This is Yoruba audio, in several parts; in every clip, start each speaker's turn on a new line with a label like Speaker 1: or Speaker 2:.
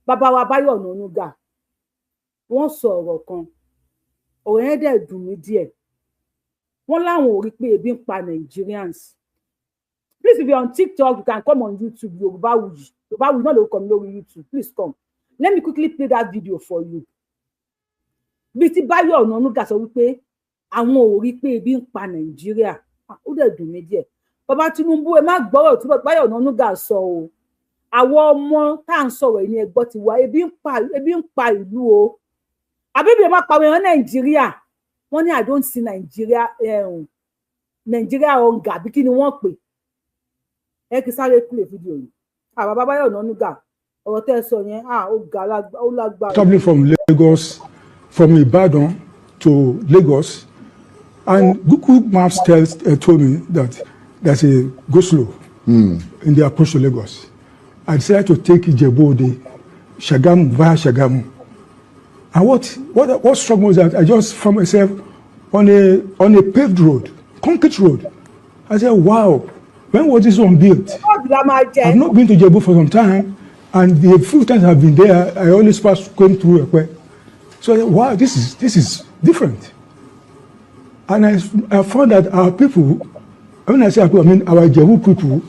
Speaker 1: bàbá wa Báyọ̀ Ọ̀nànúgà wọ́n sọ ọ̀rọ̀ kan, ọ̀rọ̀ yẹn dẹ̀ dùn mí díẹ̀. Wọ́n láwọn ò rí pé ebi ń pa Nigerians. Please, if you're on TikTok, you can come on YouTube, Yorùbáwùyí. Yorùbáwùyí náà ló kọ́ mi lórí YouTube. Please come. Let me quickly play that video for you. Bí tí Báyọ̀ Ọ̀nànúgà sọ wípé àwọn ò rí pé ebi ń pa Nàìjíríà. Ó dẹ̀ dùn mí díẹ̀. Bàbá Tinubu, ẹ má gbọ́rọ̀ tí Báyọ̀ Ọ̀nànúgà sọ o. Àwọn ọmọ tá à ń sọ̀rọ̀ ẹni ẹgbọ́ ti wá, ebi ń pa ìlú o. Àbíbi ẹ má pa àwọn Nàìjíríà. Wọ́n ní I don't see Nigeria hunger bí kí ni wọ́n pè. Ẹ kì í sáré play video yìí. Bàbá Báyọ̀ Ọ̀nànúgà ọ̀rọ̀ tẹ́ ẹ sọ yẹn ó lágbára.
Speaker 2: Traveling from Lagos, from Ibadan to Lagos, and Google Maps told me that there's a go-slow in the approach to Lagos. I decided to take Ijebu-Ode, Shagamu, via Shagamu. And what struck me was that I just found myself on a paved road, concrete road. I said, wow, when was this one built? I've not been to Ijebu for some time, and the few times I've been there, I always going through Ekwe. So I said, wow, this is different. And I found that our people, when I say our people, I mean our Ijebu people,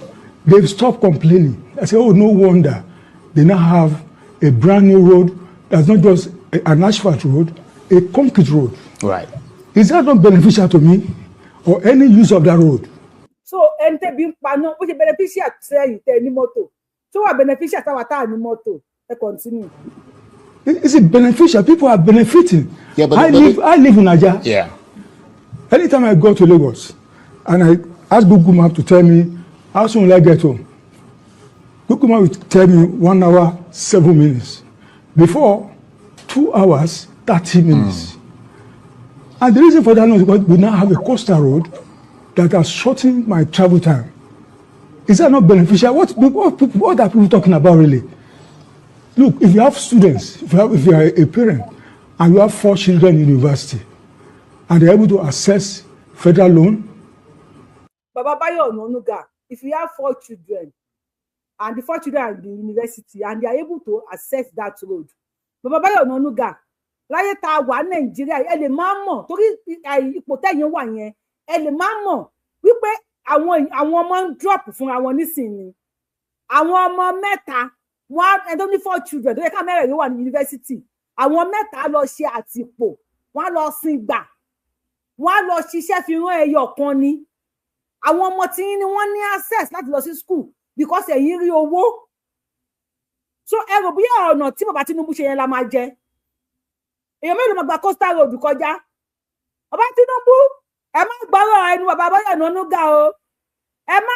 Speaker 2: they've stopped complaining. I said, oh, no wonder they now have a brand new road that's not just an asphalt road, a concrete road.
Speaker 3: Right.
Speaker 2: Is that not beneficial to me or any use of that road?
Speaker 1: So, ente bin pano, which is beneficial to any moto. So, what beneficial to any moto? Continue.
Speaker 2: Is it beneficial? People are benefiting.
Speaker 3: Yeah, but
Speaker 2: I live in Nigeria.
Speaker 3: Yeah.
Speaker 2: Anytime I go to Lagos and I ask Google Map to tell me how soon will I get home, Google Map will tell me 1 hour, 7 minutes. Before, 2 hours, 30 minutes. And the reason for that is because we now have a coastal road that has shortened my travel time. Is that not beneficial? What are people talking about really? Look, if you have students, if you are a parent, and you have 4 children in university, and they're able to access federal loan.
Speaker 1: Baba Bayo Ọ̀nànúgà, if you have 4 children, and the 4 children are in the university, and they are able to access that road, Baba Bayo Ọ̀nànúgà, láyé tá wà Nàìjíríà, ẹ lè má mọ̀, torí ipò tẹ́yin wà yẹn, ẹ lè má mọ̀ wípé àwọn ọmọ ń drop fúnra wọn nísìnyí. Àwọn ọmọ mẹ́ta, and only 4 children, tó yẹ ká mẹ́rẹ̀ẹ̀rin wà ní university. Àwọn mẹ́ta lọ ṣe àtìpó, wọ́n lọ sin gbà, wọ́n lọ ṣiṣẹ́ fi rán ẹyọ kan ni. Àwọn ọmọ tí ní wọ́n ní access láti lọ sí school because ẹ̀yin rí owó. So ẹ rò bí ọ̀nà tí bàbá Tinubu ṣe yẹn la máa jẹ. Èèyàn mélòó máa gba coastal road kọjá. Bàbá Tinubu, ẹ má gbọ́rọ̀ ẹnu bàbá Bayo Ọ̀nànúgà o. Ẹ má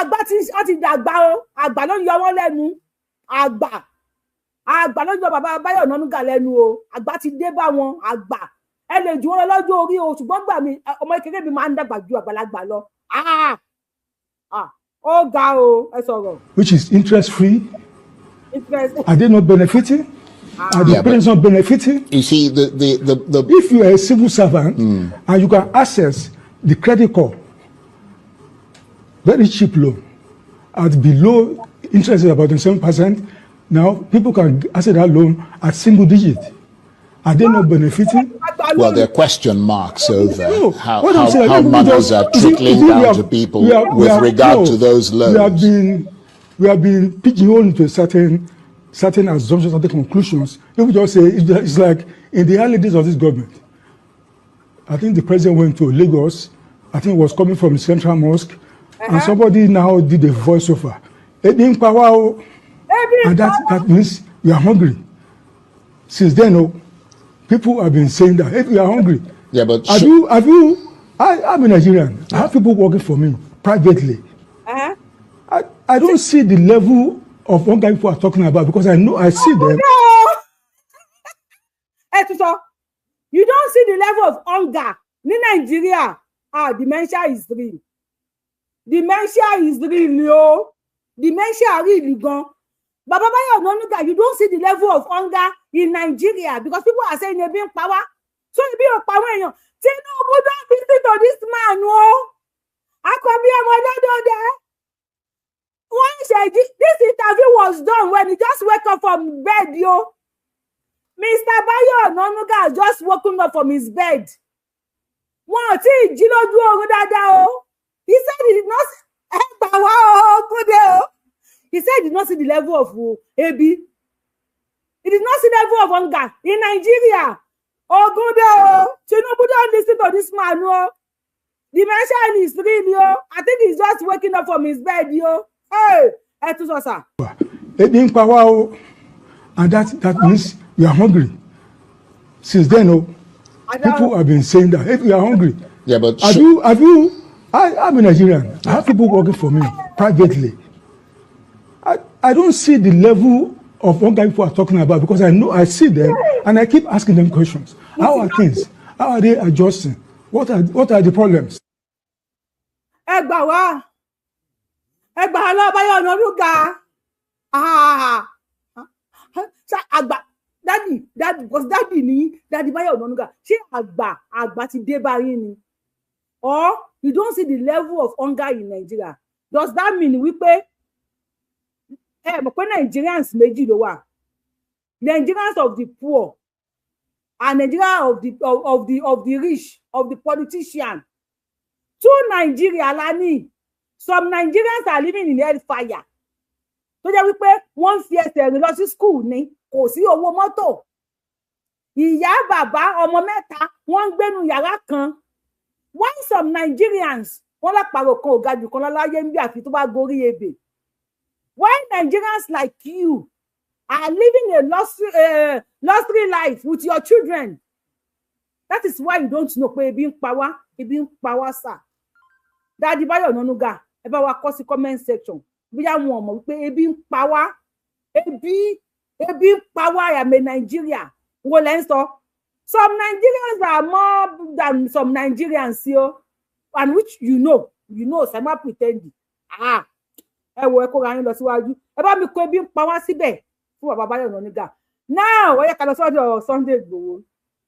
Speaker 1: àgbà tí ó ti dàgbà o. Àgbà ló yọ wọ́n lẹ́nu. Àgbà ló yọ bàbá Bayo Ọ̀nànúgà lẹ́nu o. Àgbà ti dé bá wọn, àgbà. Ẹ lè jù wọ́n lọ́jọ́ orí o, ṣùgbọ́n gbà mí ọmọ kékeré mi máa ń dàgbà ju àgbàlagbà lọ. Ó ga o, ẹ sọ̀rọ̀.
Speaker 2: Which is interest free.
Speaker 1: Interest.
Speaker 2: Are they not benefiting? Are the parents not benefiting?
Speaker 3: You see,
Speaker 2: if you are a civil servant and you can access the credit card, very cheap loan, at below interest is about 7%, now people can access that loan at single digit. Are they not benefiting?
Speaker 3: Well, there are question marks over
Speaker 2: No,
Speaker 3: how
Speaker 2: just,
Speaker 3: monies are trickling down to people with regard to those loans.
Speaker 2: We have been pigeonholed into certain assumptions, certain conclusions. People just say it's like in the early days of this government. I think the president went to Lagos. I think it was coming from the Central Mosque, and somebody now did a voiceover. And that means we are hungry. Since then, people have been saying that if we are hungry.
Speaker 3: Yeah, but
Speaker 2: I'm a Nigerian. I have people working for me privately. I don't see the level of hunger people are talking about because I see them.
Speaker 1: No. You don't see the level of hunger in Nigeria. Dementia is real. Dementia is real, yo. Dementia really gone. Baba Bayo Ọ̀nànúgà, you don't see the level of hunger in Nigeria because people are saying they're being power. So you be a power. Tinubu don't listen to this man, no. I could be a mother there. This interview was done when he just woke up from bed, yo. Mr. Bayo Onanuga just woken up from his bed. Wọ́n ti jí lójú oorun dáadáa o. He said he did not He said he did not see the level of ebi. He did not see the level of hunger in Nigeria. Ogunde, Tinubu don't listen to this man, yo. The mention is real, yo. I think he's just waking up from his bed, yo. Hey, sir.
Speaker 2: And that means we are hungry. Since then, people have been saying that if we are hungry.
Speaker 3: Yeah, but
Speaker 2: I'm a Nigerian. I have people working for me privately. I don't see the level of hunger people are talking about because I see them and I keep asking them questions. How are things? How are they adjusting? What are the problems?
Speaker 1: Egbawa Bayo Onanuga. Daddy, because daddy Bayo Onanuga. Ṣé àgbà ti dé bá yín ni? Or you don't see the level of hunger in Nigeria. Does that mean wípé mọ̀ pé Nigerians méjì ló wà? Nigerians of the poor and Nigeria of the rich, of the politician. Two Nigeria lani. Some Nigerians are living in hellfire. Tó jẹ́ wípé wọ́n fi ẹsẹ̀ rìn lọ sí school ni, kò sí owó mọ́tò. Ìyá bàbá ọmọ mẹ́ta wọ́n gbénu yàrá kan. Why some Nigerians wọ́n lápárò kan ò ga jù kan láyé ń bí àfi tó bá gorí ebè? Why Nigerians like you are living a luxury life with your children? That is why you don't know pé ebi ń pa wá sir. Daddy Bayo Onanuga, ẹ bá wa kọ sí comment section. Bóyá wọn mọ̀ wípé ebi ń pa wá. Ebi ń pa wá àmì Nigeria. Wo lẹ́ ń sọ? Some Nigerians are more than some Nigerians, yo. And which you know, so I'm not pretending. Ẹ wo ẹ kó ra yín lọ síwájú. Ẹ bá mi kó ebi ń pa wá síbẹ̀ fún bàbá Bayo Onanuga. Now, ó yẹ ká lọ sọ́dọ̀ Sunday Igboho.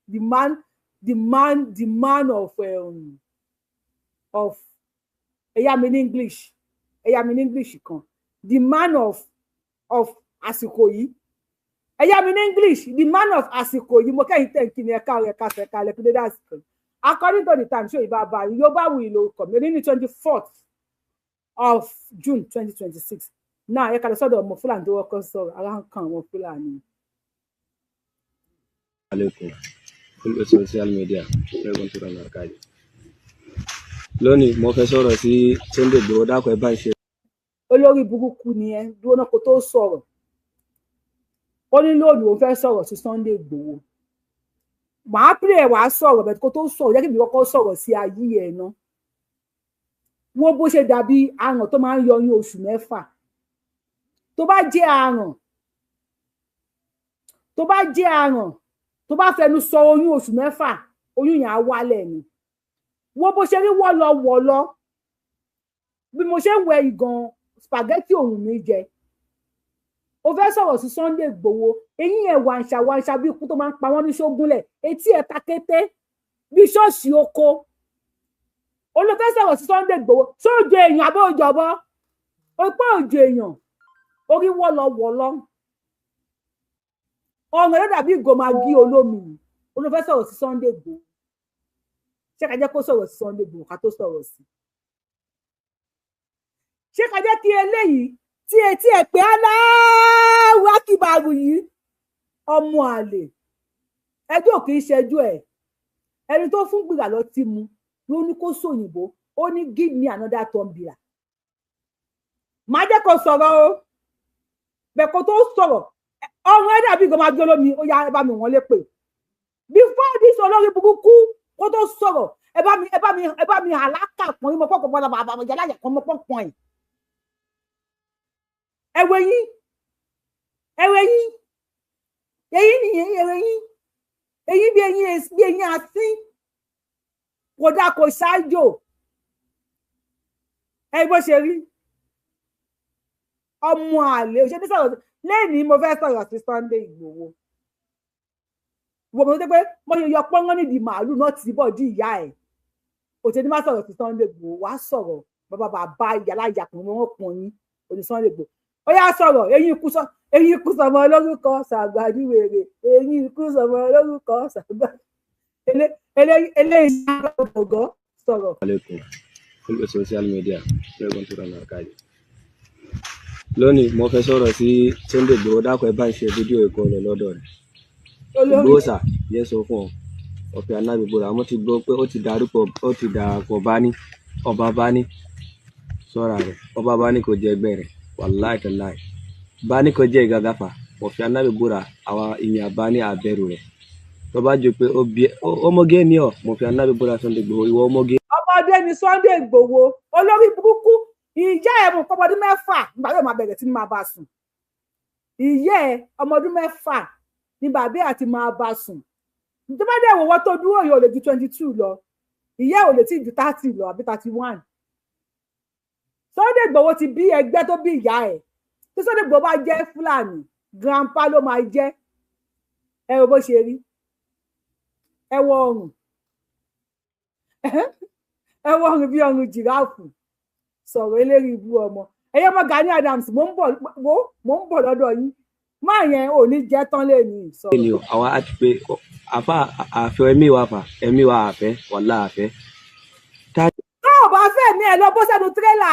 Speaker 1: The man of ẹ̀yà mi ní English kan. The man of àsìkò yìí. Ẹ̀yà mi ní English, the man of àsìkò yìí. Mo kẹ́yìn tẹ̀ kí ni ẹ̀ka lẹ́kúndé dásìkò. According to the time, show Ibaba, Yoba will come. The 24th of June 2026. Now, ẹ̀ka lọ sọ́dọ̀ ọmọ Fulani tó wọ́kọ́ sọ̀rọ̀ aláǹkan ọmọ Fulani.
Speaker 4: Social media lónìí mo fẹ́ sọ̀rọ̀ sí Sunday Igboho dákọ̀ ẹ bá ń ṣe.
Speaker 1: Olórí burúkú ni ẹ dúró náà kó tó sọ̀rọ̀. Ó ní lónìí ó fẹ́ sọ̀rọ̀ sí Sunday Igboho. Màá pè é wàá sọ̀rọ̀ bẹ́ẹ̀ kó tó sọ̀rọ̀ jẹ́ kí mi kọ́kọ́ sọ̀rọ̀ sí ayé ẹ̀ náà. Wọ́n bó ṣe dàbí àrùn tó máa ń yọ ní oṣù mẹ́fà. Tó bá jẹ́ àrùn tó bá fẹnu sọ oyún oṣù mẹ́fà oyún yẹn á wálẹ̀ ni. Wọ́n bó ṣe rí wọ́lọ́ bí mo ṣe ń wẹ ìgàn spaghetti òun mi jẹ. Ó fẹ́ sọ̀rọ̀ sí Sunday Igboho eyín ẹ̀ wàǹṣà bí ikú tó máa ń pa wọ́n ní ṣógúnlẹ̀ etí ẹ̀ takété bí ṣọ́ọ̀ṣì oko. Ó ló fẹ́ sọ̀rọ̀ sí Sunday Igboho sóòjò èèyàn àbẹ́ òjọ̀bọ ó pé òjò èèyàn orí wọ́lọ́ ọ̀rọ̀ ló dàbí ìgò magi olómi. Ó ló fẹ́ sọ̀rọ̀ sí Sunday Igboho. Ṣé ká jẹ́ kó sọ̀rọ̀ sí Sunday Igboho ká tó sọ̀rọ̀ sí? Ṣé ká jẹ́ kí eléyìí tí etí ẹ̀ pé aláwọ̀ akíbarù yìí ọmọ àlè ẹjọ́ kì í ṣẹjú ẹ̀ ẹni tó fún gbìrà lọ tí mu ló ní kó sòyìnbó ó ní give me another tumbler. Má jẹ́ kó sọ̀rọ̀ o bẹ́ẹ̀ kó tó sọ̀rọ̀ ọ̀rọ̀ ẹ̀ dàbí ìgò máa gbé olómi ó yá ẹ bá mi wọ́n lé pè. Before this olórí burúkú kó tó sọ̀rọ̀ ẹ bá mi àlákà pọ̀ ní mo pọ̀ pọ̀ bàbá àbàjá láyà kan mo pọ̀ pọ̀ ẹ̀. Ẹ̀wẹ̀ yín bí ẹ̀yin àsín kò dá kò ṣáájò ẹ bó ṣe rí ọmọ àlè òṣèlú sọ̀rọ̀ lẹ́yìn mo fẹ́ sọ̀rọ̀ sí Sunday Igboho. Wọ́n mọ̀ pé mo ṣe yọ pọ́ngán nídìí màálù náà tì í bọ̀ dí ìyá ẹ̀. Òṣèlú má sọ̀rọ̀ sí Sunday Igboho wá sọ̀rọ̀ bàbá ìyá láyà pọ̀ wọ́n pọ̀ yín òní Sunday Igboho ó yá sọ̀rọ̀ eyín ikú sọmọ lórúkọ ṣàgbàdìwèrè eyín ikú sọmọ lórúkọ ṣàgbà eléyìí ọgọ́ sọ̀rọ̀.
Speaker 4: Alaikum social media lẹ́gbọ̀n tó rà náà káyé. Lónìí mo fẹ́ sọ̀rọ̀ sí Sunday Igboho dákọ̀ ẹ bá ń ṣe fídíò ẹ̀kọ́ rẹ̀ lọ́dọ̀ rẹ̀. Igboho sà yẹ sọ fún ọ ọ̀fẹ́ anábìbúra mo ti gbọ́ pé ó ti dàpọ̀ Bani ọba Bani sọ́ra rẹ̀ ọba Bani kò jẹ́ ẹgbẹ́ rẹ̀ wàláì tàláì Bani kò jẹ́ ìgàgàfà ọ̀fẹ́ anábìbúra àwọn ìyàn Bani àbẹ̀rù rẹ̀ tó bá jẹ́ pé ọmọge ni ọ mo fi anábìbúra Sunday Igboho ìwọ ọmọge.
Speaker 1: ọmọdé ni Sunday Igboho olórí burúkú ìyá ẹ̀ mú ọmọdún 6 nígbà yóò máa bẹ̀rẹ̀ tí máa bá sùn ìyá ẹ̀ ọmọdún 6 ní bàbá àti máa bá sùn tó bá dẹ̀ wọ́wọ́ tó dúró yìí ò lè ju 22 lọ ìyá ẹ̀ ò lè tí ju 30 lọ àbí 31. Sunday Igboho ti bí ẹgbẹ́ tó bí ìyá ẹ̀ tí Sunday Igboho bá jẹ́ Fúlàní grandpa ló máa jẹ́ ẹ wo bó ṣe rí ẹ wọ ọrùn bí ọrùn jìráàfù sọ̀rọ̀ eléri ibú ọmọ ẹ̀yẹ́ ọmọ Gani Adams mo ń bọ̀ lọ́dọ̀ yín máa yẹn ò ní jẹ́ tán lè ní sọ̀rọ̀.
Speaker 4: ènìyàn àwa á ti pé àfa àfẹ́ ẹ̀mí wa àfẹ́ wàlá àfẹ́.
Speaker 1: tó o bá fẹ́ mi ẹ̀ lọ bó sẹ́nu tírélà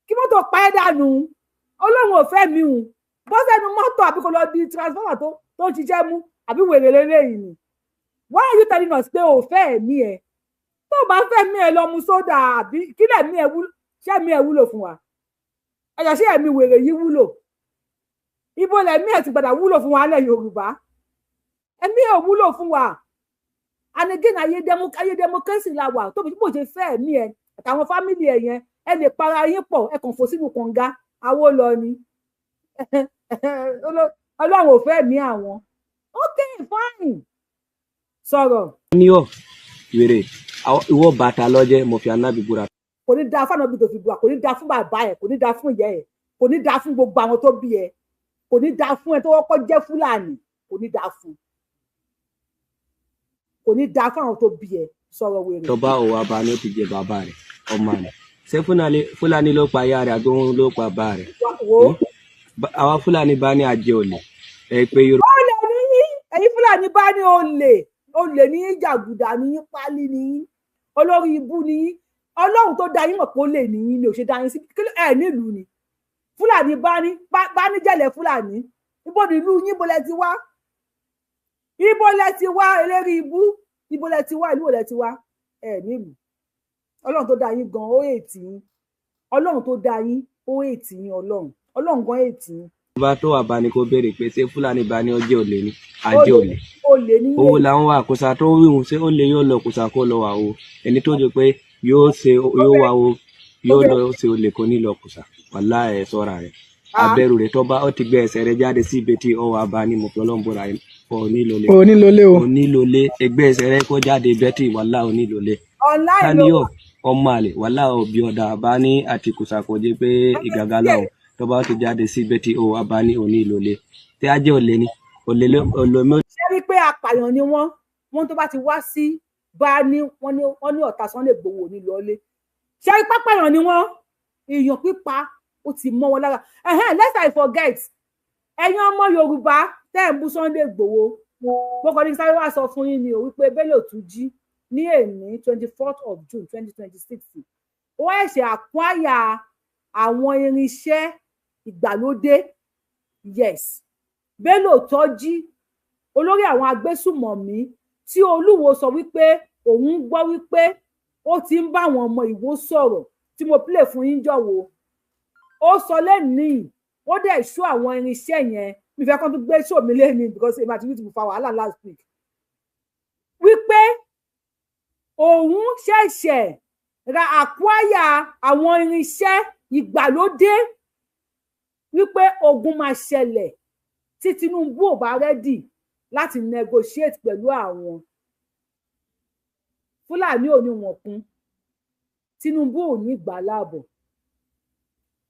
Speaker 1: kí mọ́tò pa ẹ́ dànù Ọlọ́run ò fẹ́ mi hùn bó sẹ́nu mọ́tò àbí kò lọ di transformer tó ń ṣiṣẹ́ mú àbí wèrè lélẹ́yìn ni. Why are you telling us pé o fẹ́ mi ẹ̀ tó o bá fẹ́ mi ẹ̀ lọ mu sódà àbí kí lẹ̀ mi ẹ̀ wúlò ṣé mi ẹ̀ wúlò fún wa ẹ̀yà ṣé ẹ̀mí wèrè yìí wúlò ibo lẹ̀mí ẹ̀ ti gbàdá wúlò fún wa lẹ̀ Yorùbá ẹ̀mí ẹ̀ wúlò fún wa and again ayé democracy la wà tóbi bó ṣe fẹ́ ẹ̀mí ẹ̀ àtàwọn fámìlì ẹ̀ yẹn ẹ lè para yín pọ̀ ẹ kàn fò sínú kànga awó lọ ni Ọlọ́run ò fẹ́ ẹ̀mí àwọn okay fine sọ̀rọ̀.
Speaker 4: ní ọ wèrè ìwọ bàtà lọ́jẹ́ mo fi anábìbúra.
Speaker 1: kò ní dáa fún ànábì tó fi búra kò ní dáa fún bàbá ẹ kò ní dáa fún ìyá ẹ kò ní dáa fún gbogbo àwọn tó bí ẹ kò ní dáa fún ẹ tó wọ́pọ̀ jẹ́ Fúlàní kò ní dáa fún àwọn tó bí ẹ sọ̀rọ̀ wèrè.
Speaker 4: tọ́ba òwò abáni ó ti jẹ bàbá rẹ̀ ọmọ rẹ̀ ṣé Fúlàní ló pa ìyá rẹ̀ àbí òun ló pa bàbá rẹ̀. àwa Fúlàní bá ní àjẹ olè ẹ pé Yorùbá.
Speaker 1: olè ní yín ẹ̀yin Fúlàní bá ní olè ní yín jàgùdà ní yín pálí ní yín olórí ibú ní yín Ọlọ́run tó dá yín mọ̀ pé ó lè ní yín ni ò ṣe dá yín sí ẹ̀ nílùú ni Fúlàní bá ní jẹ̀lẹ̀ Fúlàní ibo nílùú yín ibo lẹ ti wá eléri ibú ibo lẹ ti wá ìlú ò lẹ ti wá ẹ̀ nílùú Ọlọ́run tó dá yín gan ó ètì yín Ọlọ́run tó dá yín ó ètì yín Ọlọ́run gan ètì yín.
Speaker 4: bá tó wà bá ní kó béèrè pé ṣé Fúlàní bá ní ọjọ́ olè ní àjẹ́ olè owó làwọn wà kòsà tó wíwùn ṣé ó lè yóò lọ kòsà kó lọ wà o ẹni tó jẹ pé yóò wà o yóò lọ ṣe olè kò ní lọ kòsà wàlá ẹ sọ́ra rẹ̀ abẹ́rù rẹ̀ tó bá ó ti gbé ẹsẹ̀ rẹ̀ jáde sí ibi tí ọwọ́ abá ní mo fi Ọlọ́run bọ́ra onílòlé ẹgbẹ́ ẹsẹ̀ rẹ̀ kó jáde bẹ́tì wàlá onílòlé káníyọ̀ ọmọ àlè wàlá òbí ọ̀dà bá ní àti kòsà kò jẹ́ pé ìgàgà lọ́wọ́ tó bá ti jáde sí bẹ́tì ọwọ́ abá ní onílòlé tí a jẹ́ olè ní olómi.
Speaker 1: ṣé rí pé apààyàn ni wọ́n tó bá ti wá sí bá ní wọ́n ní ọ̀tá Sunday Igboho ní lọ́lé ṣé rí pápáyàn ni wọ́n èèyàn pípa ó ti mọ́ wọn lára lest I forget ẹ̀yin ọmọ Yorùbá tẹ́ ń bú Sunday Igboho mo kàn ní sáré wá sọ fún yín ni o wípé Bello Tuji ní èní 24th of June 2026 ó ẹ̀ṣẹ̀ àkúáyà àwọn irinṣẹ́ ìgbàlódé yes Bello Tuji olórí àwọn agbésùmọ̀mí tí Olúwo sọ wípé òun gbọ́ wípé ó ti ń bá àwọn ọmọ Ìwó sọ̀rọ̀ tí mo play fún yín jọ̀wọ́ ó sọ lẹ́nìí ó dẹ̀ ṣó àwọn irinṣẹ́ yẹn mi fẹ́ kán tó gbé ṣó mi lẹ́nìí because èmi àti YouTube fa wàhálà last week wípé òun ṣẹ̀ṣẹ̀ ra àkúáyà àwọn irinṣẹ́ ìgbàlódé wípé ogun máa ṣẹlẹ̀ tí Tinubu ò bá rẹ́dì láti negotiate pẹ̀lú àwọn Fúlàní ò ní wọn kún Tinubu ò ní gbà láàbọ̀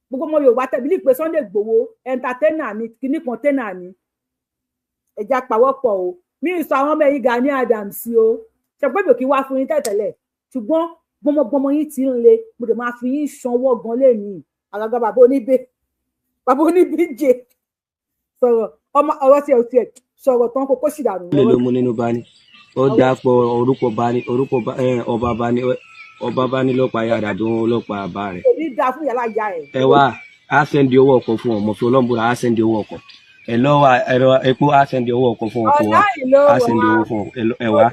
Speaker 1: gbogbo ọmọ Yorùbá tẹ̀bílì pé Sunday Igboho entertainer ni kíní container ni ẹja pàwọ́pọ̀ o mi ì sọ àwọn ọmọ ẹ̀yìn Gani Adams o ṣe pé mi ò kí wá fún yín tẹ̀tẹ̀lẹ̀ ṣùgbọ́n gbọmọgbọmọ yín ti ń le mo dẹ̀ máa fi yín sanwó gan lẹ́yìn àgàgà bàbá oníbẹ̀ bàbá oní BJ sọ̀rọ̀ ọmọ ọ̀rọ̀ tí ẹ ti ẹ̀ sọ̀rọ̀ tán kó sì dànù.
Speaker 4: lè ló mú nínú bani ó dápọ̀ orúkọ bani orúkọ ọba bani ló pa yàrá tó ló pa bá rẹ̀.
Speaker 1: kò ní dáa fún yàrá ìyá ẹ̀.
Speaker 4: ẹ wá á sẹ́ndì owó ọkọ̀ fún ọmọ fi ọlọ́mùbúra á sẹ́ndì owó ọkọ̀ ẹ lọ́wọ́ ẹ̀rọ epo á sẹ́ndì owó ọkọ̀ fún ọkọ̀ wa á sẹ́ndì owó fún ẹ wá.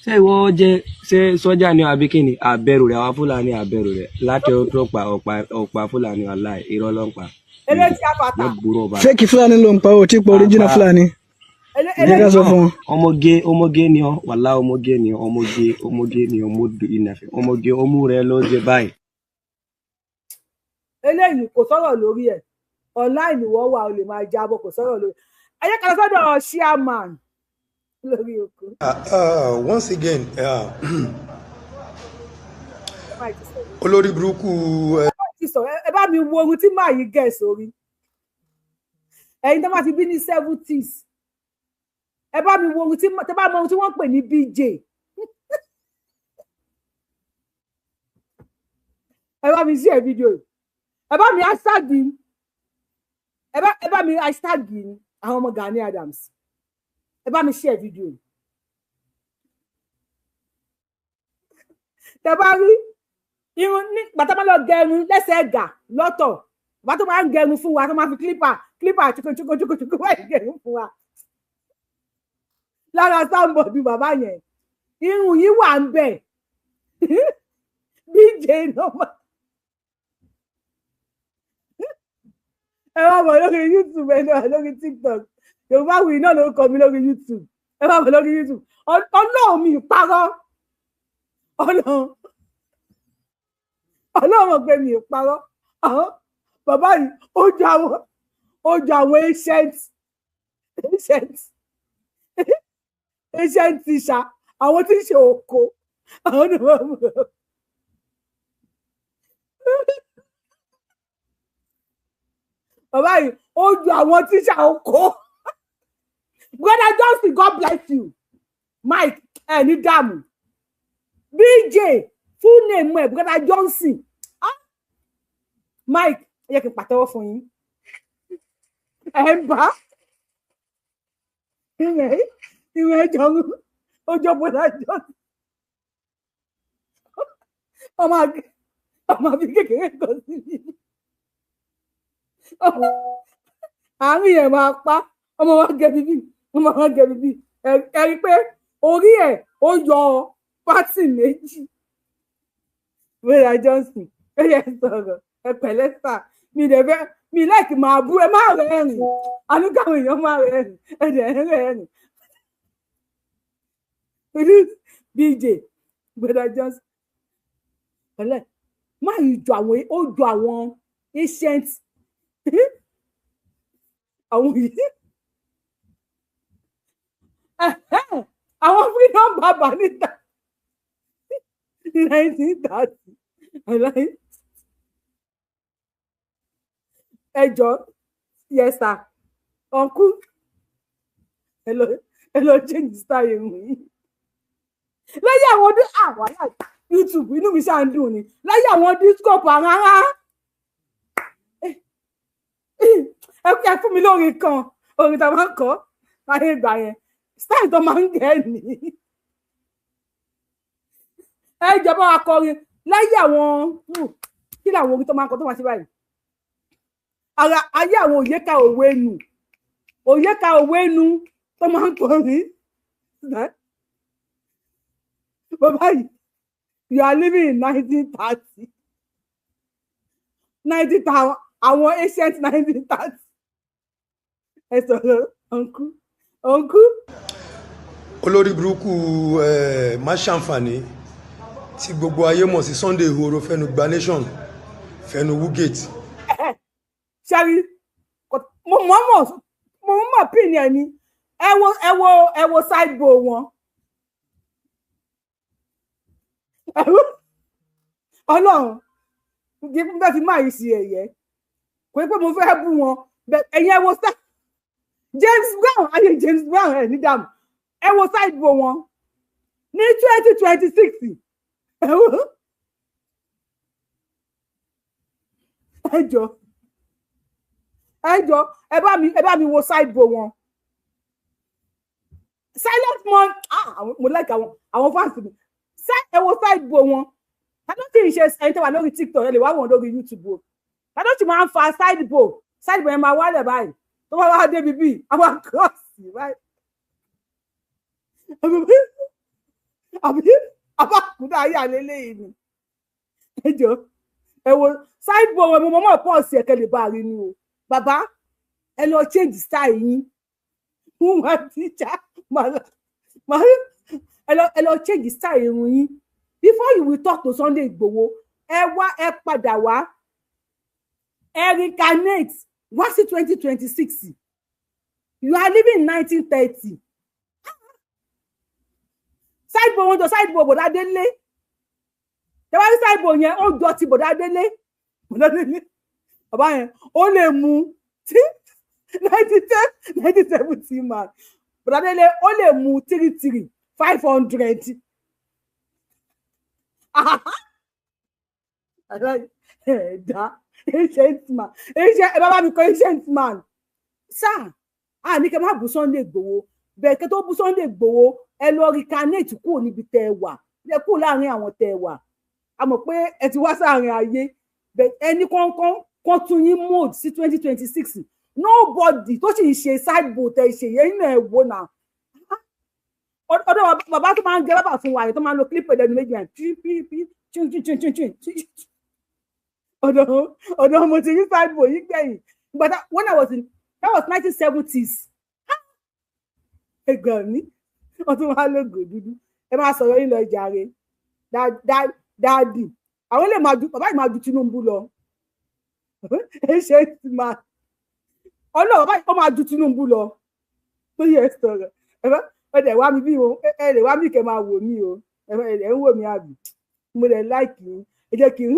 Speaker 4: ṣé ìwọ jẹ ṣé sọ́jà ni àbí kíni àbẹ̀rù rẹ̀ àwọn Fúlàní àbẹ̀rù rẹ̀ láti ọ̀tọ̀ ọ̀pá Fúlàní aláì irọ́ ló ń pa.
Speaker 5: fake Fúlàní ló ń pa ó tí pọ̀ original Fúlàní.
Speaker 4: ọmọge ni ọ wàlá ọmọge ni ọ ọmọge ni ọmọdé ìnàfẹ ọmọge ọmú rẹ ló jẹ báyìí.
Speaker 1: eléyìí kò sọ̀rọ̀ lórí ẹ̀ online wọ́n wà ó lè máa jábọ̀ kò sọ̀rọ̀ lórí ẹ̀yẹ́ kan sọ́dọ̀ chairman lórí oko.
Speaker 6: Once again olórí burúkú.
Speaker 1: ẹ bá mi wo ohun tí màá yí gẹ̀ sórí ẹ̀yin tó bá ti bí ní 70s ẹ bá mi wo ohun tí tẹ bá mọ ohun tí wọ́n pè ní BJ ẹ bá mi share fídíò yìí ẹ bá mi hashtag ẹ bá mi hashtag àwọn ọmọ Gani Adams ẹ bá mi share fídíò yìí tẹ bá rí irun ní gbàtà máa lọ gẹrun lẹ́sẹ̀ ẹ̀gà lọ́tọ̀ bàtà máa ń gẹrun fún wa tó máa fi clipper chukuchukuchukuchuku wáyé gẹrun fún wa lára sáńbọ̀dù bàbá yẹn irun yìí wà ń bẹ̀ BJ nọ́mbà ẹ wá bọ̀ lórí YouTube ẹ náà lórí TikTok Yorùbá Wuyi náà ló kọ mi lórí YouTube ẹ wá bọ̀ lórí YouTube ọlọ́run mi parọ́ ọlọ́run mọ̀ pé mi parọ́ bàbá yìí ó jọ àwọn ancient teacher àwọn tí ń ṣe oko àwọn ni wọ́n mú bàbá yìí ó jọ àwọn teacher oko Brother Johnson, God bless you. Mike ní dààmú BJ full name ẹ Brother Johnson Mike ẹ yẹ kí n pàtẹ́wọ́ fún yín ẹ ń bá ìwé ẹjọ́ ojú Brother Johnson ọmọ àbí kékeré kan sí mi àárín yẹn máa pa ọmọ wa gẹ bíbí ẹ rí pé orí ẹ ó yọ pátì méjì Brother Johnson ẹ yẹ sọ̀rọ̀ ẹ pẹ̀lẹ́ sà mi láìkí máa bú ẹ má rẹ́rìn àánú káwọn èèyàn má rẹ́rìn ẹ dẹ̀ ń rẹ́rìn BJ Brother Johnson pẹ̀lẹ́ má yìí jọ àwọn ancient àwọn yìí àwọn freedom bàbá níta 1930 ẹjọ yes sir uncle hello change style irun yìí lẹ́yìn àwọn ọdún àwàlà YouTube inú mi ṣáà ń dùn ni lẹ́yìn àwọn discope àrárá ẹ fún mi lórí kan orin tá a máa ń kọ láyé ìgbà yẹn style tó máa ń gẹ̀ ní ẹ jọba akọrin láyé àwọn kí làwọn orin tó máa ń kọ tó máa ṣe báyìí ara ayé àwọn òyeka òwe nu tó máa ń kọrin bàbá yìí you are living in 1930 àwọn ancient 1930 ẹ sọ̀rọ̀ ọ̀nkú.
Speaker 6: olórí burúkú má ṣàǹfààní tí gbogbo ayé mọ̀ sí Sunday Igboho fẹnu gba nation fẹnu wúgate.
Speaker 1: ṣáàrí mo mọ̀ pín ní ẹni ẹ wo sidebo wọn Ọlọ́run kí n bẹ́ẹ̀ fi máa yìí sí ẹ̀yẹ kò ní pé mo fẹ́ bú wọn ẹ̀yin ẹ wo James Brown ayé James Brown ẹ̀ ní dàmú ẹ wo sidebo wọn ní 2026 ẹ jọ ẹjọ ẹ bá mi wo sidebo wọn silent mon mo like àwọn fans mi ẹ wo sidebo wọn tàbí tí ì ṣe ẹni tó wà lórí TikTok ẹ lè wá wọn lórí YouTube o tàbí tí máa ń fa sidebo yẹn máa wálẹ̀ báyìí tó bá wá débi bíi àwọn kọ́ọ̀sì báyìí àbí àbákúndà ayé àlélẹ́yìí ni ẹjọ ẹ wo sidebo wọn mo mọ̀ pọ́ọ̀sì ẹ̀kẹ́ lè bá a rí ni o bàbá ẹ lọ change style yín fún wa tíjà ẹ lọ change style irun yín before you will talk to Sunday Igboho ẹ padà wá ẹ reincarnate wá sí 2026 you are living in 1930 sidebo wọn jọ sidebo bọ̀dá délé tẹ́wá ní sidebo yẹn ó jọ ti bọ̀dá délé bàbá yẹn ó lè mú tí 1970 man bọ̀dá délé ó lè mú 33 500 ẹ̀dá ancient man ẹ bá mi kọ ancient man sáà ní kẹ́ má bú Sunday Igboho bẹ́ẹ̀ kẹ́ tó bú Sunday Igboho ẹ lọ reincarnate kúrò níbi tẹ́ ẹ wà ẹ kúrò láàrin àwọn tẹ́ ẹ wà a mọ̀ pé ẹ ti wá sáàrin ayé ẹni kan tún yín mold sí 2026 nobody tó sì ń ṣe sidebo tẹ́ ṣe yẹn náà ẹ wò náà ọ̀dọ̀ bàbá tó máa ń gẹ bàbá fún wa yẹn tó máa ń lo clip ẹ̀dẹ̀ méjì yẹn ọ̀dọ̀ mo ti rí sidebo yìí gbẹ̀yìn but when I was in that was 1970s ẹgbẹ́ mi wọ́n tún wá lóògùn dúdú ẹ máa sọ̀rọ̀ yín lọ jàre dáàdì àwọn lè máa ju bàbá yìí máa ju Tinubu lọ ẹ ṣe ti máa ọlọ́run bàbá yìí ó máa ju Tinubu lọ tó yẹ sọ̀rọ̀ ẹ dẹ̀ wá mi bí o ẹ lè wá mi kẹ́ máa wò mí o ẹ ń wò mí àbí mo lè láìkì ẹ jẹ́ kí n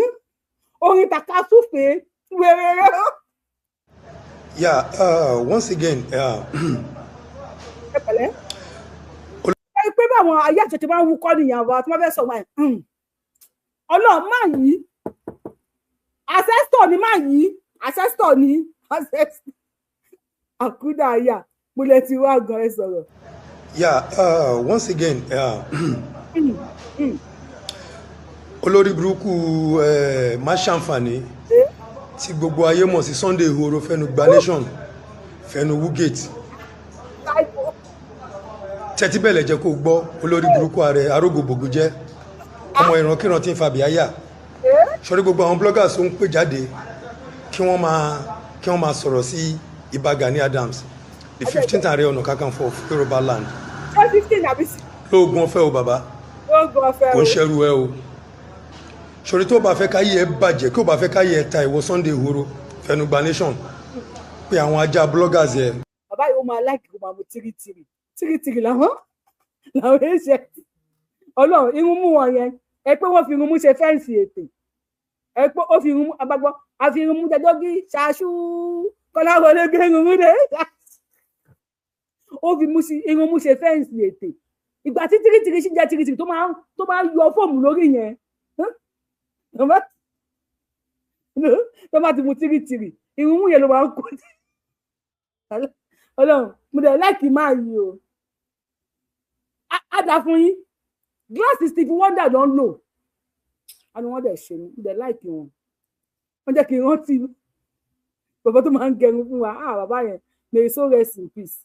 Speaker 1: orin takasúfè wẹ́rẹ́rẹ́.
Speaker 6: Yeah, once again.
Speaker 1: Ẹ pẹ̀lẹ́. Ẹ pé báwọn ayé àtẹ̀tẹ̀ máa ń wúkọ́ nìyẹn àwọn àti wọ́n fẹ́ sọ wọn ẹ̀. Ọlọ́run máa yí. Ancestor ni máa yí. Ancestor ni. Àkúdà àyà. Mo lè ti wá gan ẹ sọ̀rọ̀.
Speaker 6: Yeah, once again. Olórí burúkú máṣàǹfààní tí gbogbo ayé mọ̀ sí Sunday Igboho fẹnu gba nation fẹnu wúgate tẹ́tí bẹ́ẹ̀ lẹ jẹ́ kó gbọ́ olórí burúkú ààrẹ arógòbògò jẹ́ ọmọ ìrankíran tí ń fa bíáyà sọrí gbogbo àwọn bloggers tó ń pè jáde kí wọ́n máa sọ̀rọ̀ sí Ìbà Gani Adams the 15th Ààrẹ Ọ̀nà Kakanfò of Yorùbá land lóògùn ọ̀fẹ́ o bàbá kò ń ṣẹ́rù ẹ o sori tó bá fẹ́ káyé ẹ bàjẹ́ kí ó bá fẹ́ káyé ẹ ta ìwọ Sunday Igboho fẹnugba nation pé àwọn ajá bloggers ẹ.
Speaker 1: bàbá yìí ó máa láìkì kó máa mú tìrìtìrì làwọn èèṣẹ Ọlọ́run irun mú wọn yẹn ẹ pé wọ́n fi irun mú ṣe fẹ́ǹsì ètè ẹ pé ó fi irun mú agbágbọ́ àfi irun mú jẹjọ́gí ṣáṣú kọ́láwọlé gbé irun mú dé ó fi irun mú ṣe fẹ́ǹsì ètè ìgbà tí tìrìtìrì sì jẹ́ tìrìtìrì tó máa yọ fóòmù lórí yẹn tó bá ti mu tìrìtìrì irun mú yẹn ló máa ń kó Ọlọ́run mo dẹ̀ láìkì máa yí o á dà fún yín gíláàsì Stevie Wonder ló ń lò á ní wọ́n dẹ̀ ṣe mo dẹ̀ láìkì wọn wọ́n jẹ́ kí n rántí bàbá tó máa ń gẹrun fún wa bàbá yẹn may so rest in peace.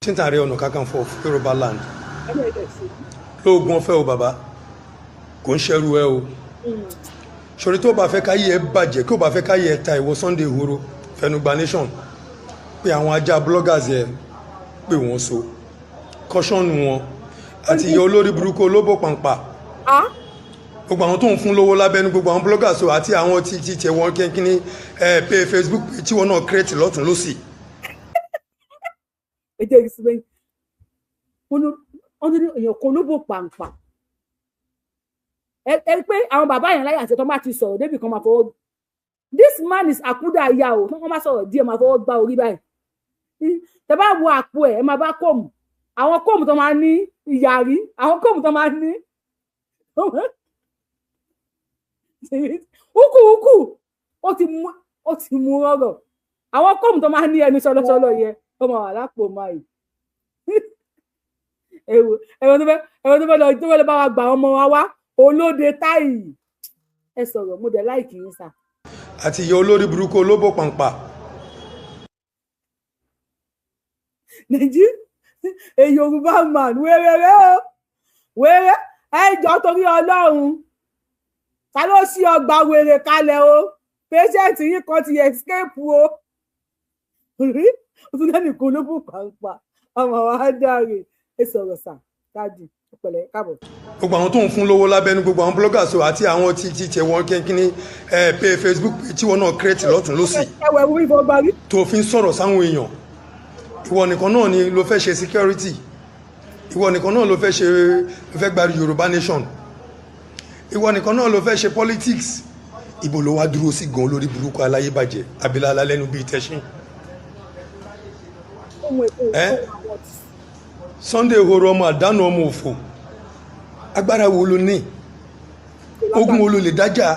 Speaker 6: tíntà Ààrẹ Ọ̀nà Kakanfò of Yorùbá land lóògùn ọ̀fẹ́ o bàbá kò ń ṣẹ́rù ẹ o sori tó bá fẹ́ káyé ẹ bàjẹ́ kí ó bá fẹ́ káyé ẹ ta ìwọ Sunday Igboho fẹnugba nation pé àwọn ajá bloggers ẹ pé wọ́n so kọ́ṣọ́nù wọn àti ìyá olórí burúkú olóbò pàǹpà gbogbo àwọn tó ń fún lówó lábẹ́nu gbogbo àwọn bloggers o àti àwọn tí tẹ wọn kíní pé Facebook tí wọn náà create lọ́tún lọ́sì.
Speaker 1: ètò ìsìnkú wọn ní èèyàn kan olóbò pàǹpà ẹ pé àwọn bàbá yẹn láyé àti tó máa ti sọ̀rọ̀ débì kan máa fọwọ́ this man is àkúdà ayá o wọ́n máa sọ̀rọ̀ díẹ̀ máa fọwọ́ gbá orí báyìí tẹ bá wo àpò ẹ̀ máa bá kọ́ọ̀mù àwọn kọ́ọ̀mù tó máa ní ìyàrí àwọn kọ́ọ̀mù tó máa ní ukú ó ti mú ọ̀rọ̀ àwọn kọ́ọ̀mù tó máa ní ẹnu ṣọlọ́ṣọlọ́ yẹ ó máa wà lápò máa yìí ẹ̀wọ̀n tó fẹ́ lọ bá wa gbà ọmọ wa wá olóde táì ẹ sọ̀rọ̀ mo dẹ̀ láìkì yín sà.
Speaker 6: àti ìyá olórí burúkú olóbò pàǹpà.
Speaker 1: Nàìjíríà Yorùbá man wéré o wéré ẹjọ́ torí Ọlọ́run ta ló ṣí ọgbà wèrè kalẹ̀ o patient yìí kan ti escape o o tún lẹ́nu kó ló bù pàǹpà ọmọ wa dáre ẹ sọ̀rọ̀ sà dájú pẹ̀lẹ́ káàbọ̀.
Speaker 6: gbogbo àwọn tó ń fún lówó lábẹ́nu gbogbo àwọn bloggers o àti àwọn tí tiẹ̀ wọ́n kínkínní pé Facebook tí wọ́n náà create lọ́tún lọ́sì tó fi ń sọ̀rọ̀ sáwọn èèyàn ìwọ nìkan náà ni ló fẹ́ ṣe security ìwọ nìkan náà ló fẹ́ gba Yorùbá nation ìwọ nìkan náà ló fẹ́ ṣe politics ibo ló wá dúró sí gan lórí burúkú aláyébàjẹ́ abilala lẹ́nu bíi tẹ́sán. Sunday horo ọmọ àdánù ọmọ òfò agbára wo ló ní ogun wo ló lè dájà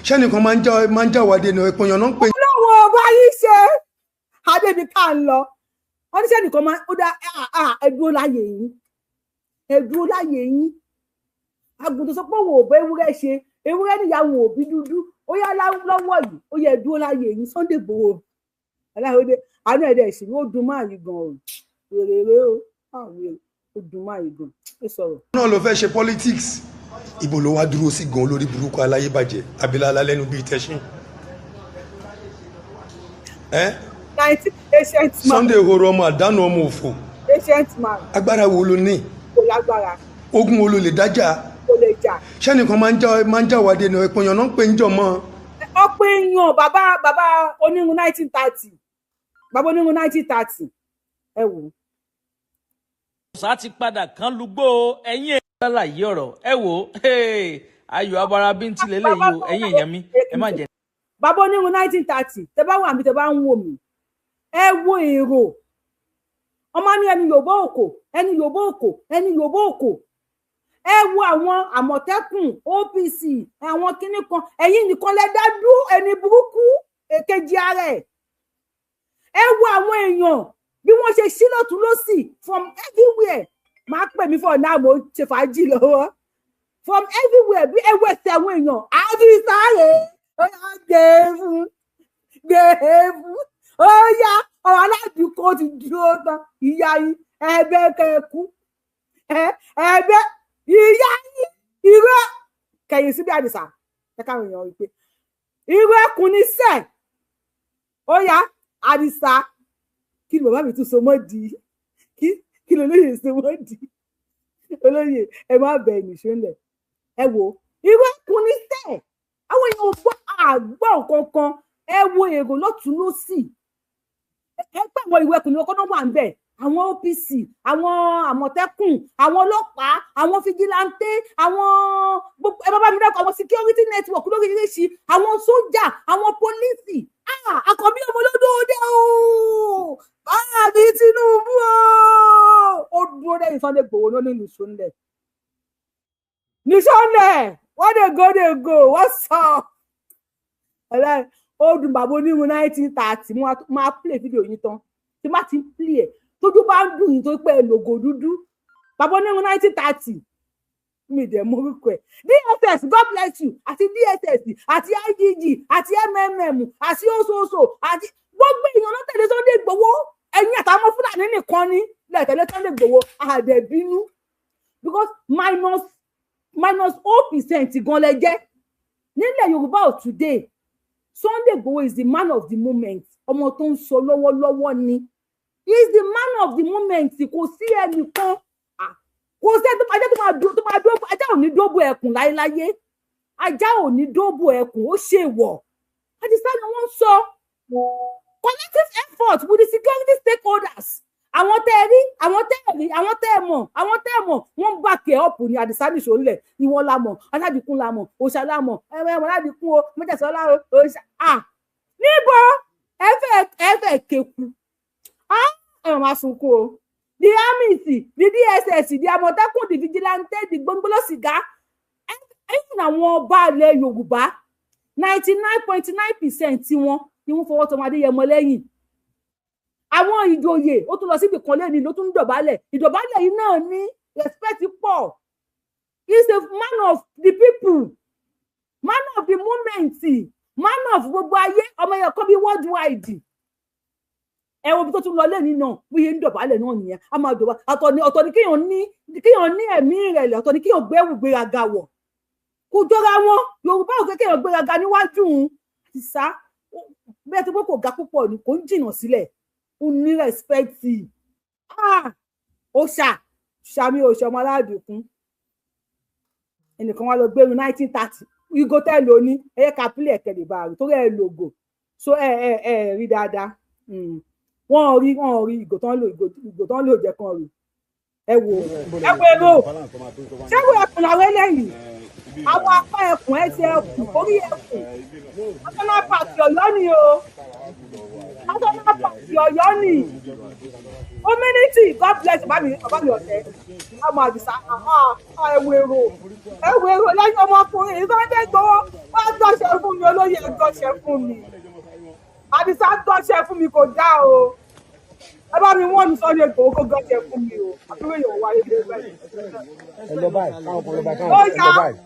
Speaker 6: ṣẹ́nìkan máa ń jáwádé ní ẹ̀pọ̀ yànnà ń pè.
Speaker 1: ọlọ́wọ́ ọba yìí ṣe adébí ká ń lọ wọ́n ní ṣẹ́nìkan máa ó dá ẹ̀dúró láyè yín àgùntàn sọ pé òun ò bá ewúrẹ́ ṣe ewúrẹ́ níyàwó òbí dúdú ó yá lọ́wọ́ yìí ó yẹ ẹ̀dúró láyè yín Sunday Igboho aláwọ̀dé àánú ẹ̀dẹ̀ ìṣèlú ó dùn máa yìí gan-an wèrè o ó dùn máa yìí gan-an ẹ sọ̀rọ̀.
Speaker 6: náà ló fẹ́ ṣe politics ibo ló wá dúró sí gan lórí burúkú aláyébàjẹ́ abilala lẹ́nu bíi tẹ́sán.
Speaker 1: 19 patient man.
Speaker 6: Sunday horo ọmọ àdánù ọmọ òfò.
Speaker 1: Patient man.
Speaker 6: agbára wo ló ní.
Speaker 1: kò lágbára.
Speaker 6: ogun wo ló lè dájà.
Speaker 1: kò lè jà.
Speaker 6: ṣẹ́nìkan máa ń jáwádé ní ẹ̀pọ̀ yànnà ń pè ń jọ mọ́.
Speaker 1: ọ̀pọ̀ èèyàn bàbá onírun 1930 bàbá onírun 1930 ẹ wò.
Speaker 7: ọ̀sá ti padà kan lùgbò ẹ̀yìn èèyàn lálàyé ọ̀rọ̀ ẹ wò ayọ̀ abara bí ń tilẹ̀ lẹ́yìn o ẹ̀yìn èèyàn mi ẹ má jẹ́.
Speaker 1: bàbá onírun 1930 tẹ bá wà mí tẹ bá ń wò mí ẹ wo èrò ọmọ ní ẹni Yorùbá òkò ẹni Yorùbá òkò ẹni Yorùbá òkò ẹ wo àwọn Àmọ̀tẹ́kùn OPC àwọn kinní kan ẹ̀yin nìkan lẹ dá dúró ẹni burúkú èkejì ara ẹ wo àwọn èèyàn bí wọ́n ṣe ṣí lọ́tún lọ́sì from everywhere máa pè mí fọ náà mo ṣe fàájì lọ́wọ́ from everywhere bí ẹ wẹsẹ àwọn èèyàn àdìsáré gbẹ̀ẹ́fù ó yá ọ̀rọ̀ aládùúgbò ti dúró tán ìyá yín ẹ̀bẹ̀ kẹ̀kú ẹ̀bẹ̀ ìyá yín irọ́ kẹ̀yìn síbi àdìsá ẹ káwọn èèyàn rí pé irọ́ ẹkùn ní sẹ́ẹ̀ ó yá àdìsá kí ni bàbá mi tún so mọ́ di kí ni olóyè so mọ́ di olóyè ẹ má bẹ nìṣó ńlẹ̀ ẹ wo irọ́ ẹkùn ní sẹ́ẹ̀ àwọn èèyàn gbọ́ àgbọ̀ kankan ẹ wo èrò lọ́tún lọ́sì ẹ pé àwọn ìwé ẹkùnrin ọkọ náà wà ń bẹ àwọn OPC àwọn Àmọ̀tẹ́kùn àwọn ọlọ́pàá àwọn fìjìláńtẹ àwọn ẹ bá mi dákọ àwọn security network lóríṣiríṣi àwọn sójà àwọn pólíìsì àkọ́bí ọmọ olódòdó báàbí Tinubu ó dúró lẹ́yìn Sunday Igboho ló ní nìṣónlẹ̀ wọ́n dey go what's up ó dùn bàbá onímù 1930 máa play fídíò yín tán tí má ti ń play ẹ̀ tójú bá ń dùn yín tó pẹ́ lògò dúdú bàbá onímù 1930 mi dẹ̀ mú orúkọ ẹ̀ DSS God bless you àti DSS àti IGG àti MMM àti oṣooṣo àti gbogbo èèyàn ló tẹ̀lé Sunday Igboho ẹ̀yin àtàwọn Fúlàní nìkan ní lẹ́tẹ̀lé Sunday Igboho àdẹ̀bínú because minus 0% gan lẹ jẹ́ nílẹ̀ Yorùbá of today. Sunday Igboho is the man of the moment. Ọmọ tó ń sọ lọ́wọ́lọ́wọ́ ni. He is the man of the moment. Kò sí ẹnìkan. Kò sí ẹni ajá tó máa dóbò. Ajá ò ní dóbò ẹkùn láéláyé. Ajá ò ní dóbò ẹkùn. Ó ṣe wọ̀. Àdìsá ni wọ́n sọ. Collective effort with the security stakeholders. Àwọn tẹ́ ẹ rí, àwọn tẹ́ ẹ rí, àwọn tẹ́ ẹ mọ̀, wọ́n bá kẹ́ ọ̀pù ní Àdìsá nìṣó ńlẹ̀. Ìwọ la mọ̀, Aládìkún la mọ̀, Òòṣà la mọ̀, Aládìkún o, Mọ́jàsọ́lá o, Òòṣà. Níbo ẹ fẹ́ kéku? Ẹ máa sunkún o. The army, the DSS, the Àmọ̀tẹ́kùn, the vigilante, the gbóngbóló sìgá. Ẹ̀yìn àwọn ọba ilẹ̀ Yorùbá 99.9% wọn kí wọ́n fọwọ́ tọmọ Adéyẹmọ lẹ́yìn. Àwọn ìjòyè ó tún lọ síbi kan lẹ́ni ló tún ń dọ̀bálẹ̀. Ìdọ̀bálẹ̀ yìí náà ní respect pọ̀. He is a man of the people, man of the moment, man of gbogbo ayé, ọmọ yẹn kọ́ bí worldwide. Ẹ wo bí tó tún lọ lẹ́ni náà bí yẹn ń dọ̀bálẹ̀ náà nìyẹn. A máa dọ̀bá ọ̀tọ̀ ni kéèyàn ní ẹ̀mí ìrẹ̀lẹ̀, ọ̀tọ̀ ni kéèyàn gbẹ́wò gbéraga wọ̀. Kò jọra wọn. Yorùbá ò kéèyàn gbéraga níwájú àti sá. Bẹ́ẹ̀ tó pé kò ga púpọ̀ ni kò ń jìnnà sílẹ̀. Ó ní respect. Ó ṣàmì òṣè ọmọ aládùnkún. Ẹnìkan wá lọ gbẹrù 1930 igo tẹ́ lò ní ẹ̀yẹ́ kápílẹ̀ ẹ̀kẹ́lẹ̀ bá rí torí ẹ̀ lògò so rí dáadáa. Wọ́n rí ìgò tán lò jẹ́ kan rí. Ẹ wo èrò ṣé wo ẹkùn làwọn eléyìí àwọn apá ẹkùn ẹsẹ̀ ẹkùn orí ẹkùn national park Ọ̀yọ́ ni o national park Ọ̀yọ́ ni community God bless bàbá mi ọ̀tẹ̀ ọmọ àbísà ẹwù èrò lẹ́yìn ọmọkùnrin ìsọdẹ gbowó wọn gbọṣẹ fún mi olóyè gbọṣẹ fún mi àbísà gbọṣẹ fún mi kò dá o ẹ bá mi wọ́n mi Sunday Igboho kó gbọṣẹ fún mi o àbúrò yòó wáyé dé bẹ́ẹ̀.
Speaker 8: ẹ lọ báyìí káwọn kan lọ báyìí káwọn kan lọ báyìí.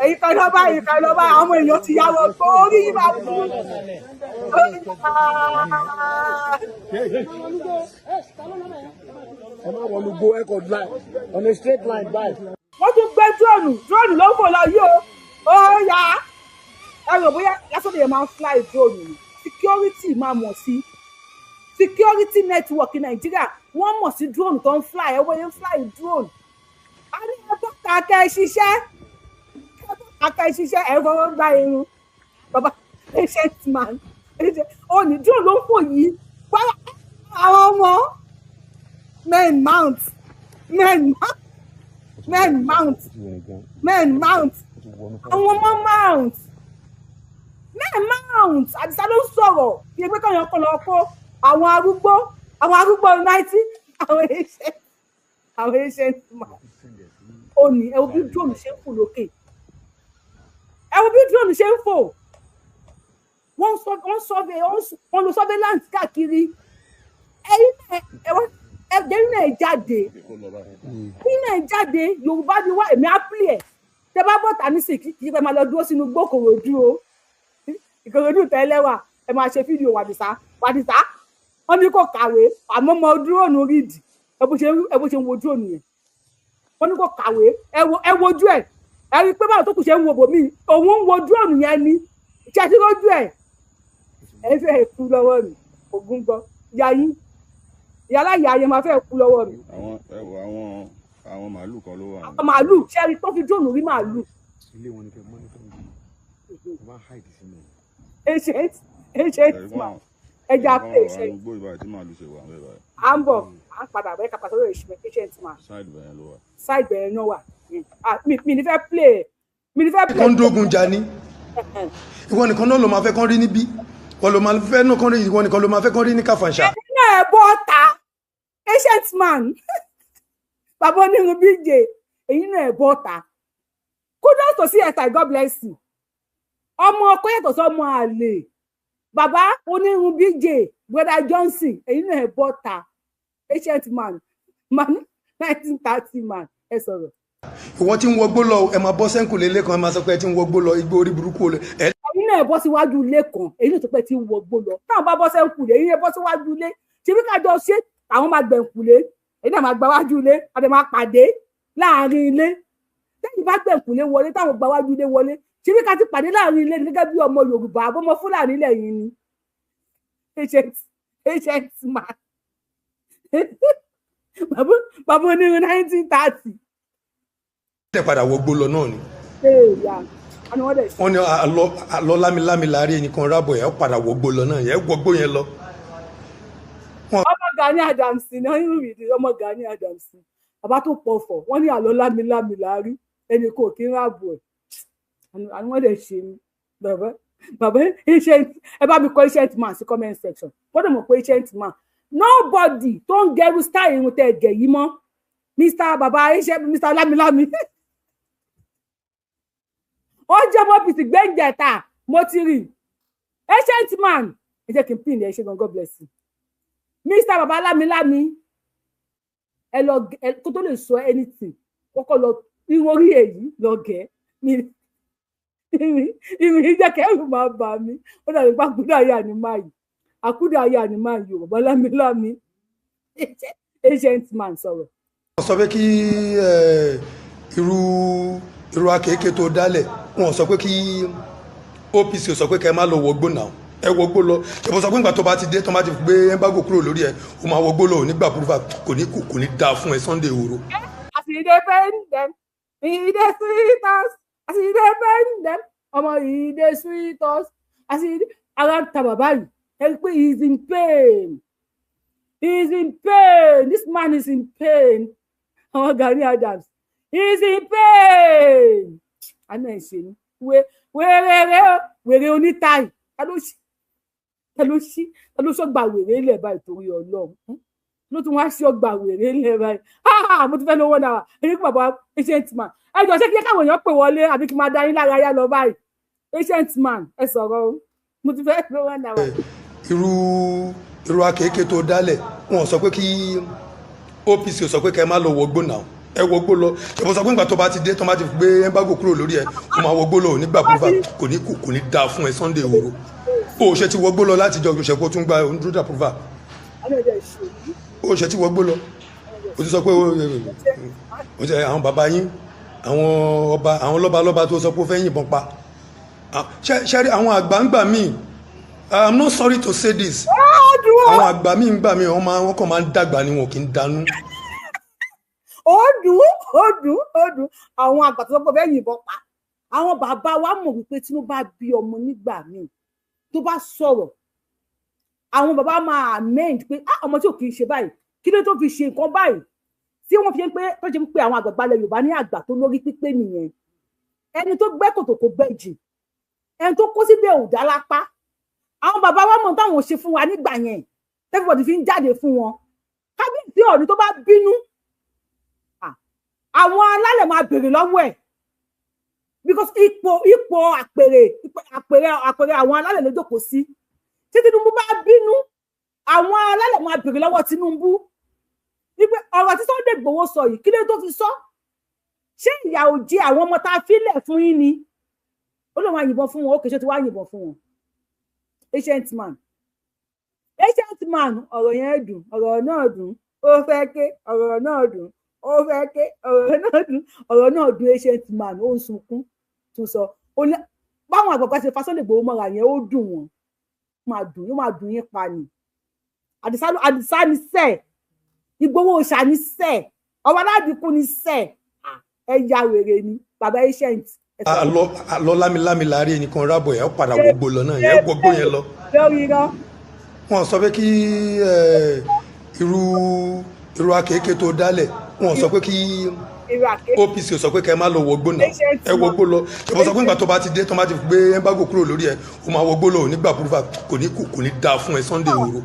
Speaker 1: Èyí kan lọ báyìí àwọn èèyàn ti yá lọ gbọ́ orí yìí máa kú.
Speaker 8: Ẹ má wọnú gbó ẹ kò line on a straight line báyìí.
Speaker 1: Wọ́n tún gbé drone ló ń fò lọ yìí o. Ó yá ẹ rò bóyá lásán lè máa fly drone ni security máa mọ̀ sí security network Nàìjíríà wọ́n mọ̀ sí drone tó ń fly ẹ wọ́n yẹn fly drone. A ní ẹgbẹ́ kàkẹ́ ṣiṣẹ́ ẹ̀rọ gba irun bàbá patient man òní drone ló ń fò yìí wáyà àwọn ọmọ men mount àwọn ọmọ mount àdìsá ló ń sọ̀rọ̀ kí ẹgbẹ́ kan yàn kọ́ lọ kó àwọn arúgbó 90 àwọn patient man òní ẹ wo bí drone ṣe ń fò lókè. Ẹ wo bí drone ṣe ń fò wọ́n lo surveillance káàkiri ẹ̀yin náà jáde Yorùbá ni wá èmi á pìlì ẹ̀ tẹ́ bá bọ́ta nísìn kí ẹ máa lọ dúró sínú gbókòròdú o Ìkòròdú tẹ́lẹ̀wà ẹ máa ṣe fídíò wàdìsá wọ́n ní kò kàwé àmọ́ ọmọ drone rídì ẹ bó ṣe ń wo drone yẹn wọ́n ní kò kàwé ẹ wojú ẹ̀ ẹ rí i pé báwo tó kù ṣe ń wo bòmí òun ń wo drone yẹn ni ṣe ti lójú ẹ fẹ́ kú lọ́wọ́ mi ògùn gbọ́ yayin yàrá ìyá yẹn máa fẹ́ kú lọ́wọ́ mi.
Speaker 9: àwọn màálù kan ló wà.
Speaker 1: àwọn màálù ṣe rí tó fi drone rí màálù.
Speaker 8: ilé wọn ni kẹ mọ́ ní fún mi ẹ máa hide sí mi.
Speaker 1: ancient man ẹja pé ṣe.
Speaker 9: àwọn gbó ìbáyìí tí màálù ṣe wà ń bẹ̀ báyìí.
Speaker 1: à ń bọ̀ à ń padà bẹ́ẹ̀ kápá sọ́dọ̀ ìṣúná ancient man.
Speaker 9: side bẹ̀rẹ̀ ló wà.
Speaker 1: side bẹ̀rẹ̀ náà wà. mi ní fẹ́ play.
Speaker 6: kọ́ ń dógun jà ní ìwọ nìkan náà ló máa fẹ́ kán rí níbí wọ́n ló máa fẹ́ náà kán rí ìwọ nìkan ló máa fẹ́ kán rí ní Kàfàǹṣà.
Speaker 1: ẹni náà ẹ bọ́ ta ancient man bàbá onírun BJ èyí náà ẹ bọ́ ta kudos to CSI God bless you ọmọ ọkọ yàtọ̀ sí ọmọ àlè bàbá onírun BJ brother Johnson èyí náà ẹ bọ́ ta ancient man 1930 man ẹ sọ̀rọ̀.
Speaker 6: ìwọ tí ń wọgbó lọ ẹ máa bọ́ sẹ́ńkù lélẹ́ kan ẹ máa sọ pé ẹ ti ń wọgbó lọ igbó orí burúkú olè.
Speaker 1: ẹ̀yin náà bọ́ síwájú ilé kan èyí náà tó pẹ́ tí ń wọgbó lọ táwọn bá bọ́ sẹ́ńkù lé èyí náà bọ́ síwájú ilé ṣé bí kájọ ṣe àwọn máa gbẹ̀ǹkù lé èyí náà máa gba wájú ilé àti máa pàdé láàrin ilé lẹ́yìn bá gbẹ̀ǹkù lé wọlé táwọn gba wájú ilé wọlé ṣé bí ká ti pàdé láàrin ilé gẹ́gẹ́ bí ọmọ Yorùbá àbọ̀mọ Fúlàní lẹ́yìn ni ancient man bàbá onírun 1930.
Speaker 6: ẹ padà wọgbó lọ náà ni. wọ́n ní àlọ́ lámilámi láàrin ẹnìkan rábọ̀ yẹn ó padà wọgbó lọ náà yẹn wọgbó yẹn lọ.
Speaker 1: ọmọ Gani Adams ni wọ́n yóò rí ọmọ Gani Adams bàbá tó pọ̀ fọ̀ wọ́n ní àlọ́ lámilámi láàrin ẹnì kò kí ń rábọ̀ ẹ̀ àwọn wọ́n dẹ̀ ṣe ni bàbá ancient ẹ bá mi kọ ancient man sí comment section gbọ́dọ̀ mọ̀ pé ancient man nobody tó ń gẹrú style irun tẹ gẹ̀ yìí mọ́ Mr. bàbá ancient Mr. lámilámi ó jẹ́ mọ́ pìtì gbẹ́ǹjẹ̀ta mo ti rí ancient man ẹ jẹ́ kí n pín ní ẹ ṣe gan, God bless you. Mr. Baba Lámilámi ẹ lọ kó tó lè sọ anything kọ́kọ́ lọ orí èyí lọ gẹ̀ ìrìn jẹ́ kẹ́rù máa bà mí ó dàbí pé àkúdàáyà ni máa yìí àkúdàáyà ni máa yìí Baba Lámilámi agent man sọ̀rọ̀.
Speaker 6: wọ́n sọ pé kí irú akéèké tó dálẹ̀ wọ́n sọ pé kí OPC sọ pé kẹ́ ẹ má lọ wọgbó náà ẹ wọgbó lọ ìbọn sọ pé nígbà tó bá ti dé tó bá ti gbé embargo kúrò lórí ẹ o máa wọgbó lọ nígbà púrúfà kò ní dáa fún ẹ Sunday Igboho.
Speaker 1: àṣìṣe fẹ́ǹdẹ̀m ìdè sweeters àṣìṣe fẹ́ǹdẹ̀m ọmọ ìdè sweeters àṣìṣe ara ta bàbá yìí ẹ rí i pé he is in pain. He is in pain. This man is in pain. Oh, Gani Adams. He is in pain. I know it's in. Wèrè onítáì. Ta ló ṣọ́ gba wèrè ilẹ̀ báyìí torí Ọlọ́run. Ló tún wá ṣọ́ gba wèrè ilẹ̀ báyìí. Mo ti fẹ́ lówó náà. Èyí kò bàbá agent man. Ẹ jọ ṣé kí káwọn èèyàn pè wọlé àbí kí n máa dá yín lára yá lọ báyìí. Agent man ẹ sọ̀rọ̀ o. Mo ti fẹ́ lówó náà.
Speaker 6: Irú akéèké tó dálẹ̀ wọ́n sọ pé kí OPC sọ pé kẹ́ ẹ má lọ wọgbó náà ẹ wọgbó lọ ìbọn sọ pé nígbà tó bá ti dé tó bá ti gbé embargo kúrò lórí ẹ o máa wọgbó lọ nígbà púpà kò ní dáa fún ẹ Sunday Igboho o ṣe ti wọgbó lọ láti jọ òṣèpọ̀ tún gba ondúdà púpà o ṣe ti wọgbó lọ o ti sọ pé o ṣe àwọn bàbá yín àwọn ọba àwọn lọ́balọ́ba tó sọ pé ó fẹ́ yìnbọn pa ṣe rí àwọn àgbàǹgbà míì I'm not sorry to say this àwọn àgbà míì ń gbà mí wọn kàn máa ń dàgbà ni wọn kì í danú.
Speaker 1: ó dùn àwọn àgbà tó sọ pé bẹ́ẹ̀ yìnbọn pa àwọn bàbá wa mọ̀ wípé tí wọ́n bá bí ọmọ nígbà míì tó bá sọ̀rọ̀ àwọn bàbá máa amend pé ọmọ tí ò kì í ṣe báyìí kí ló tó fi ṣe nǹkan báyìí tí wọ́n fi ń pé tó ṣe ń pe àwọn àgbàgbà ilẹ̀ Yorùbá ní àgbà tó lórí pípé nìyẹn ẹni tó gbẹ́ kòtò kò gbẹ́ jì ẹni tó kó síbẹ̀ ò dá lápá àwọn bàbá wa mọ̀ táwọn ṣe fún wa nígbà yẹn everybody fi ń jáde fún wọn kábíyèsí Ọọ̀ni tó bá bínú àwọn alálẹ̀ máa béèrè lọ́wọ́ ẹ̀ because ipò àpèrè àwọn alálẹ̀ ló jókòó sí tí Tinubu bá bínú àwọn alálẹ̀ máa béèrè lọ́wọ́ Tinubu wípé ọ̀rọ̀ tí Sunday Igboho sọ yìí kí ló tó fi sọ ṣé ìyà ò jẹ àwọn ọmọ tá a filẹ̀ fún yín ni ó lóun á yìnbọn fún wọn ó kèé ṣe tí wàá yìnbọn fún wọn agent man ọ̀rọ̀ yẹn dùn ọ̀rọ̀ náà dùn ó fẹ́ ké ọ̀rọ̀ náà dùn ó fẹ́ ké ọ̀rọ̀ náà dùn agent man ó ń sunkún tún sọ báwọn àgbàgbà ṣe fa Sunday Igboho mọ́ra yẹn ó dùn wọ́n yóò máa dùn yín pa ni Àdìsá ni sẹ́ Igboho òòṣà ni sẹ́ ọmọ aládìkú ni sẹ́ ẹ ya wèrè ni bàbá agent.
Speaker 6: Àlọ́ lámilámi láàrin ẹnìkan rábọ̀ ẹ̀ padà gbogbo lọ náà yẹn gbogbo yẹn lọ. Wọ́n sọ pé kí irú akéèké tó dálẹ̀ wọ́n sọ pé kí OPC sọ pé kẹ́ ẹ má lọ wọgbó náà ẹ wọgbó lọ ìbọn sọ pé nígbà tó bá ti dé tó bá ti gbé embargo kúrò lórí ẹ o máa wọgbó lọ nígbà púrúfà kò ní dáa fún ẹ Sunday Igboho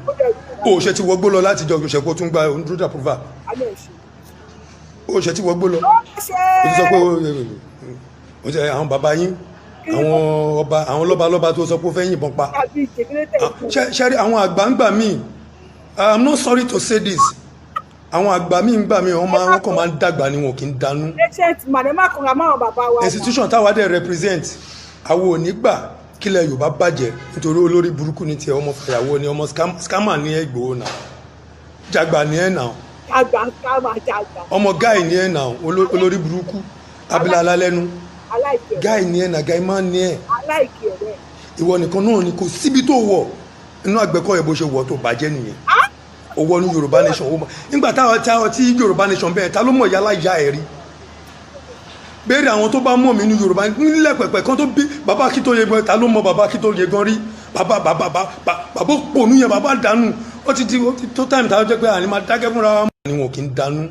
Speaker 6: o ṣe ti wọgbó lọ láti jọ òṣèpọ̀ tún gba ondúdà púrúfà o ṣe ti wọgbó lọ o ti sọ pé o ṣe àwọn bàbá yín àwọn ọba àwọn lọ́balọ́ba tó sọ pé ó fẹ́ yìnbọn pa ṣe rí àwọn àgbàǹgbà míì I'm not sorry to say this àwọn àgbà míì ń gbà mí wọn kàn máa ń dàgbà ni wọn kì í danú. institution táwa dẹ̀ represent àwọn ò ní gbà kílẹ̀ Yorùbá bàjẹ́ nítorí olórí burúkú ní tiẹ̀ ọmọ fàyàwọ́ ni ọmọ scammer ní Igboho náà jàgbà ní ẹ̀ náà ọmọ guy ní ẹ̀ náà olórí burúkú abilala lẹ́nu guy ní ẹ̀ náà guy máa ní ẹ̀ ìwọ nìkan náà ni kò síbi tó wọ̀ inú àgbẹ̀kọ́ ẹ̀ bó ṣe wọ̀ tó bàjẹ́ nìyẹn owó ní Yorùbá nation ó mọ̀ nígbà táwọn tí Yorùbá nation bẹ́ẹ̀ ta ló mọ̀ yálà ìyá ẹ̀ rí béèrè àwọn tó bá mọ̀ mí ní Yorùbá nílẹ̀ pẹ̀pẹ̀ kan tó bí bàbá Akíntóyè gan ta ló mọ̀ bàbá Akíntóyè gan rí bàbá pònú yẹn bàbá dànù ó ti tó táìmù táwọn jẹ́ pé àní máa dákẹ́ fúnra wa ni wọn kì í dànù.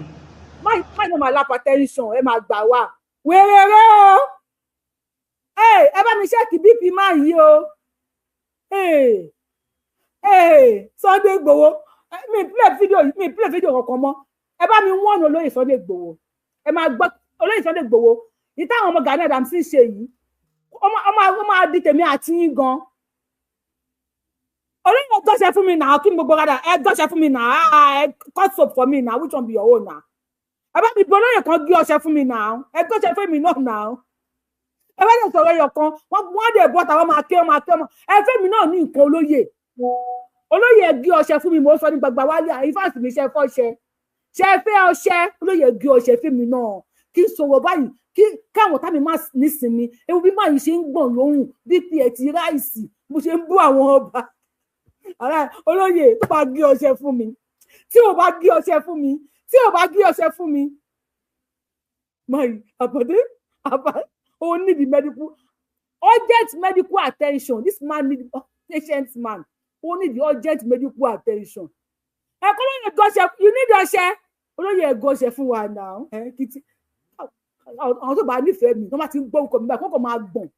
Speaker 1: máì ní máa lápá tẹ́ńsọ̀n ẹ máa gbà wá wéréré o ẹ bá mi ṣẹ́ẹ̀kì BP máa yí o Sunday Igboho mi play fídíò kankan mọ́ ẹ bá mi wọ́n olóyè Sunday Igboho ẹ máa gbọ́ olóyè Sunday Igboho yìí táwọn ọmọ Gani Adams ń ṣe yìí ó máa di tèmi àti yín gan Oloye gọ́ṣẹ́ fún mi now. Kí ni gbogbo rada? Ẹ gọ́ṣẹ́ fún mi now. Cut soap for me now. Which one be your own now? Ẹ bá mi bọ́ Oloye kan gé ọṣẹ fún mi now. Ẹ gọ́ṣẹ́ fún mi náà now. Ẹ bá lè sọ̀rọ̀ ẹyọ kan. Wọ́n dẹ̀ bọ́ta wọ́n máa ké ọmọ. Ẹ fẹ́ mi náà ní nǹkan Oloye. Oloye gé ọṣẹ fún mi mo sọ ní gbagba wálé ìfàsì mi ṣe fọ́ṣẹ. Ṣe fẹ́ ọṣẹ Oloye gé ọṣẹ fún mi náà. Kí n sọ̀rọ̀ báyìí kí káwọn tá mi má nísinmi. Ewu bí máa yìí ṣe ń gbọ̀n lóhùn bí ti ráìsì mo ṣe ń bú àwọn ọba. Ara Oloye tó bá gé ọṣẹ fún mi. Tí o bá gé ọṣẹ fún mi. Tí o bá gé ọṣẹ fún mi. My àbọ̀dé o need the urgent medical attention. This man need patient man. Only the urgent medical attention. Oloye gọ́ṣẹ́, you need ọṣẹ. Oloye gọ́ṣẹ́ fún wa now. Kìtì. Àwọn tó bá nífẹ̀ẹ́ mi, wọ́n máa ti gbọ́ nǹkan mi báyìí, kọ́kọ́ máa gbọ̀n.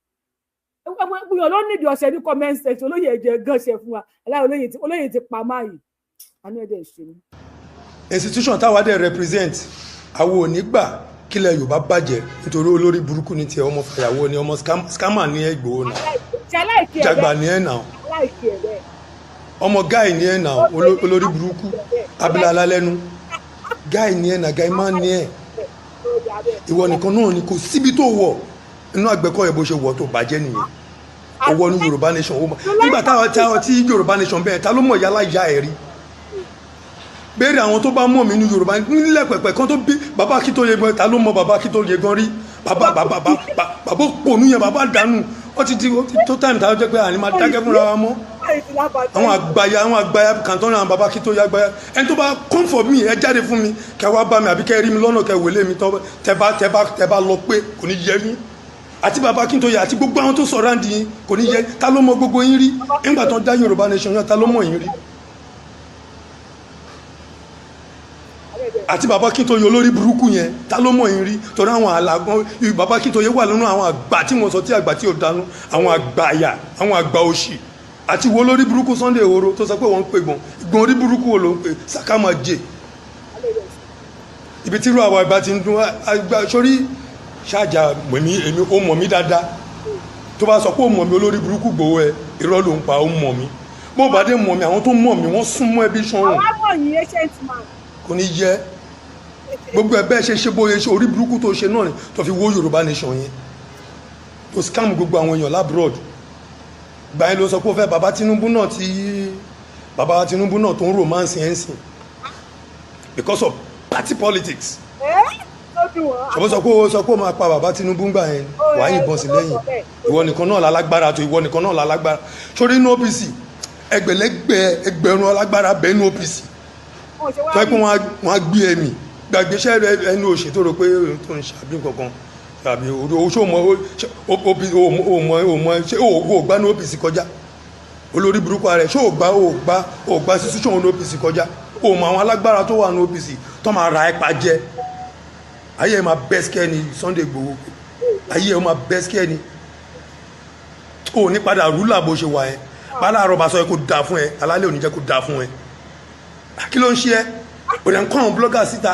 Speaker 1: Èèyàn ló need ọṣẹ ní comment section. Oloye jẹ́ gọ́ṣẹ́ fún wa. Oloye ti pa máa yìí. Àánú ẹ̀dẹ̀ ṣe ni.
Speaker 6: Institution táwa dẹ̀ represent, àwọn ò ní gbà kílẹ̀ Yorùbá bàjẹ́ nítorí olórí burúkú ní tiẹ̀ ọmọ fàyàwó ni ọmọ scammer ní Ìgbòho náà. Jàgbà ní ẹ̀ náà. Ọmọ guy ní ẹ̀ náà olórí burúkú abilala lẹ́nu guy ní ẹ̀ náà guy man ní ẹ̀ ìwọ nìkan náà ni kò síbi tó wọ̀ inú àgbẹ̀kọ́ ẹ̀ bó ṣe wọ̀ tó bàjẹ́ nìyẹn owó ní Yorùbá nation nígbà táwọn tí Yorùbá nation bẹ́ẹ̀ ta ló mọ̀ yálà ìyá ẹ̀ rí béèrè àwọn tó bá mọ̀ mí ní Yorùbá nílẹ̀ pẹ̀pẹ̀ kan tó bí bàbá Akíntóyè gan ta ló mọ̀ bàbá Akíntóyè gan rí bàbá pònú yẹn bàbá dànù ó ti tó time táwọn jẹ́ pé àní máa dákẹ́ fúnra wa mọ́ àwọn àgbáyà kàntọ́nù àwọn bàbá Akíntóyè àgbáyà ẹni tó bá come for me ẹ jáde fún mi kẹ wá bá mi àbí kẹ rí mi lọ́nà kẹ wèlé mi tẹ bá lọ pé kò ní yẹ yín àti bàbá Akíntóyè àti gbogbo àwọn tó sọ̀rọ̀ àǹdí yín kò ní yẹ ta ló mọ̀ gbogbo yín rí nígbà tó ń dá Yorùbá nation yẹn ta ló mọ̀ yín rí àti bàbá Akíntóyè olórí burúkú yẹn ta ló mọ̀ yín rí torí àwọn àlàgbọ́n bàbá Akíntóyè wà nínú àwọn àgbà tí mo sọ tí àgbà tí ò dánú àwọn àgbà àyà àwọn àgbà òṣì àti wo lórí burúkú Sunday Ehoro tó sọ pé wọ́n ń pè gbọ̀n orí burúkú wo ló ń pè sàkámà jẹ ibi tí irú àwọn àgbà ti ń dún àgbà sórí ṣáàjà èmi ó mọ̀ mí dáadáa tó bá sọ pé ó mọ̀ mí olórí burúkú Ìgbòho ẹ irọ́ ló ń pa ó mọ̀ mí bó bá dé mọ̀ mí àwọn tó mọ̀ mí wọ́n súnmọ́ ẹbí sọ́run kò ní yẹ gbogbo ẹ bẹ́ẹ̀ ṣe bóyá ṣe orí burúkú tó ṣe náà ni tó fi wó Yorùbá nation yẹn tó scam gbogbo àwọn èèyàn labroad gbà yẹn ló sọ pé ó fẹ́ bàbá Tinubu náà tó ń romance yẹn sìn because of party politics ṣùgbọ́n sọ pé ó máa pa bàbá Tinubu gbà yẹn wàá yìnbọn sí lẹ́yìn ìwọ nìkan náà lálágbára tó ìwọ nìkan náà lálágbára sórí inú OPC ẹgbẹ̀rún alágbára bẹ́ẹ̀ ní OPC tó yẹ pé wọ́n á gbé ẹ̀mí gbàgbéṣẹ́ ẹni òṣè tó rò pé tó ń ṣàbí kankan tàbí oṣù òmọ ṣé ògbà ní OPC kọjá olórí burúkú rẹ̀ ṣé ògbà sísúṣàn ní OPC kọjá òmọ àwọn alágbára tó wà ní OPC tó máa ra ẹ̀pà jẹ ayé ẹ̀ máa bẹ́sikẹ́ ni Sunday Igboho ayé ẹ̀ máa bẹ́sikẹ́ ni ò ní padà rúlà bó ṣe wà ẹ́ bálá àrọ̀bà sọ ẹ kó dáa fún ẹ alálẹ̀ ò ní jẹ́ kó dáa fún ẹ kí ló ń ṣe ẹ́ òdẹ̀ ń kọ́ àwọn blọ́gà síta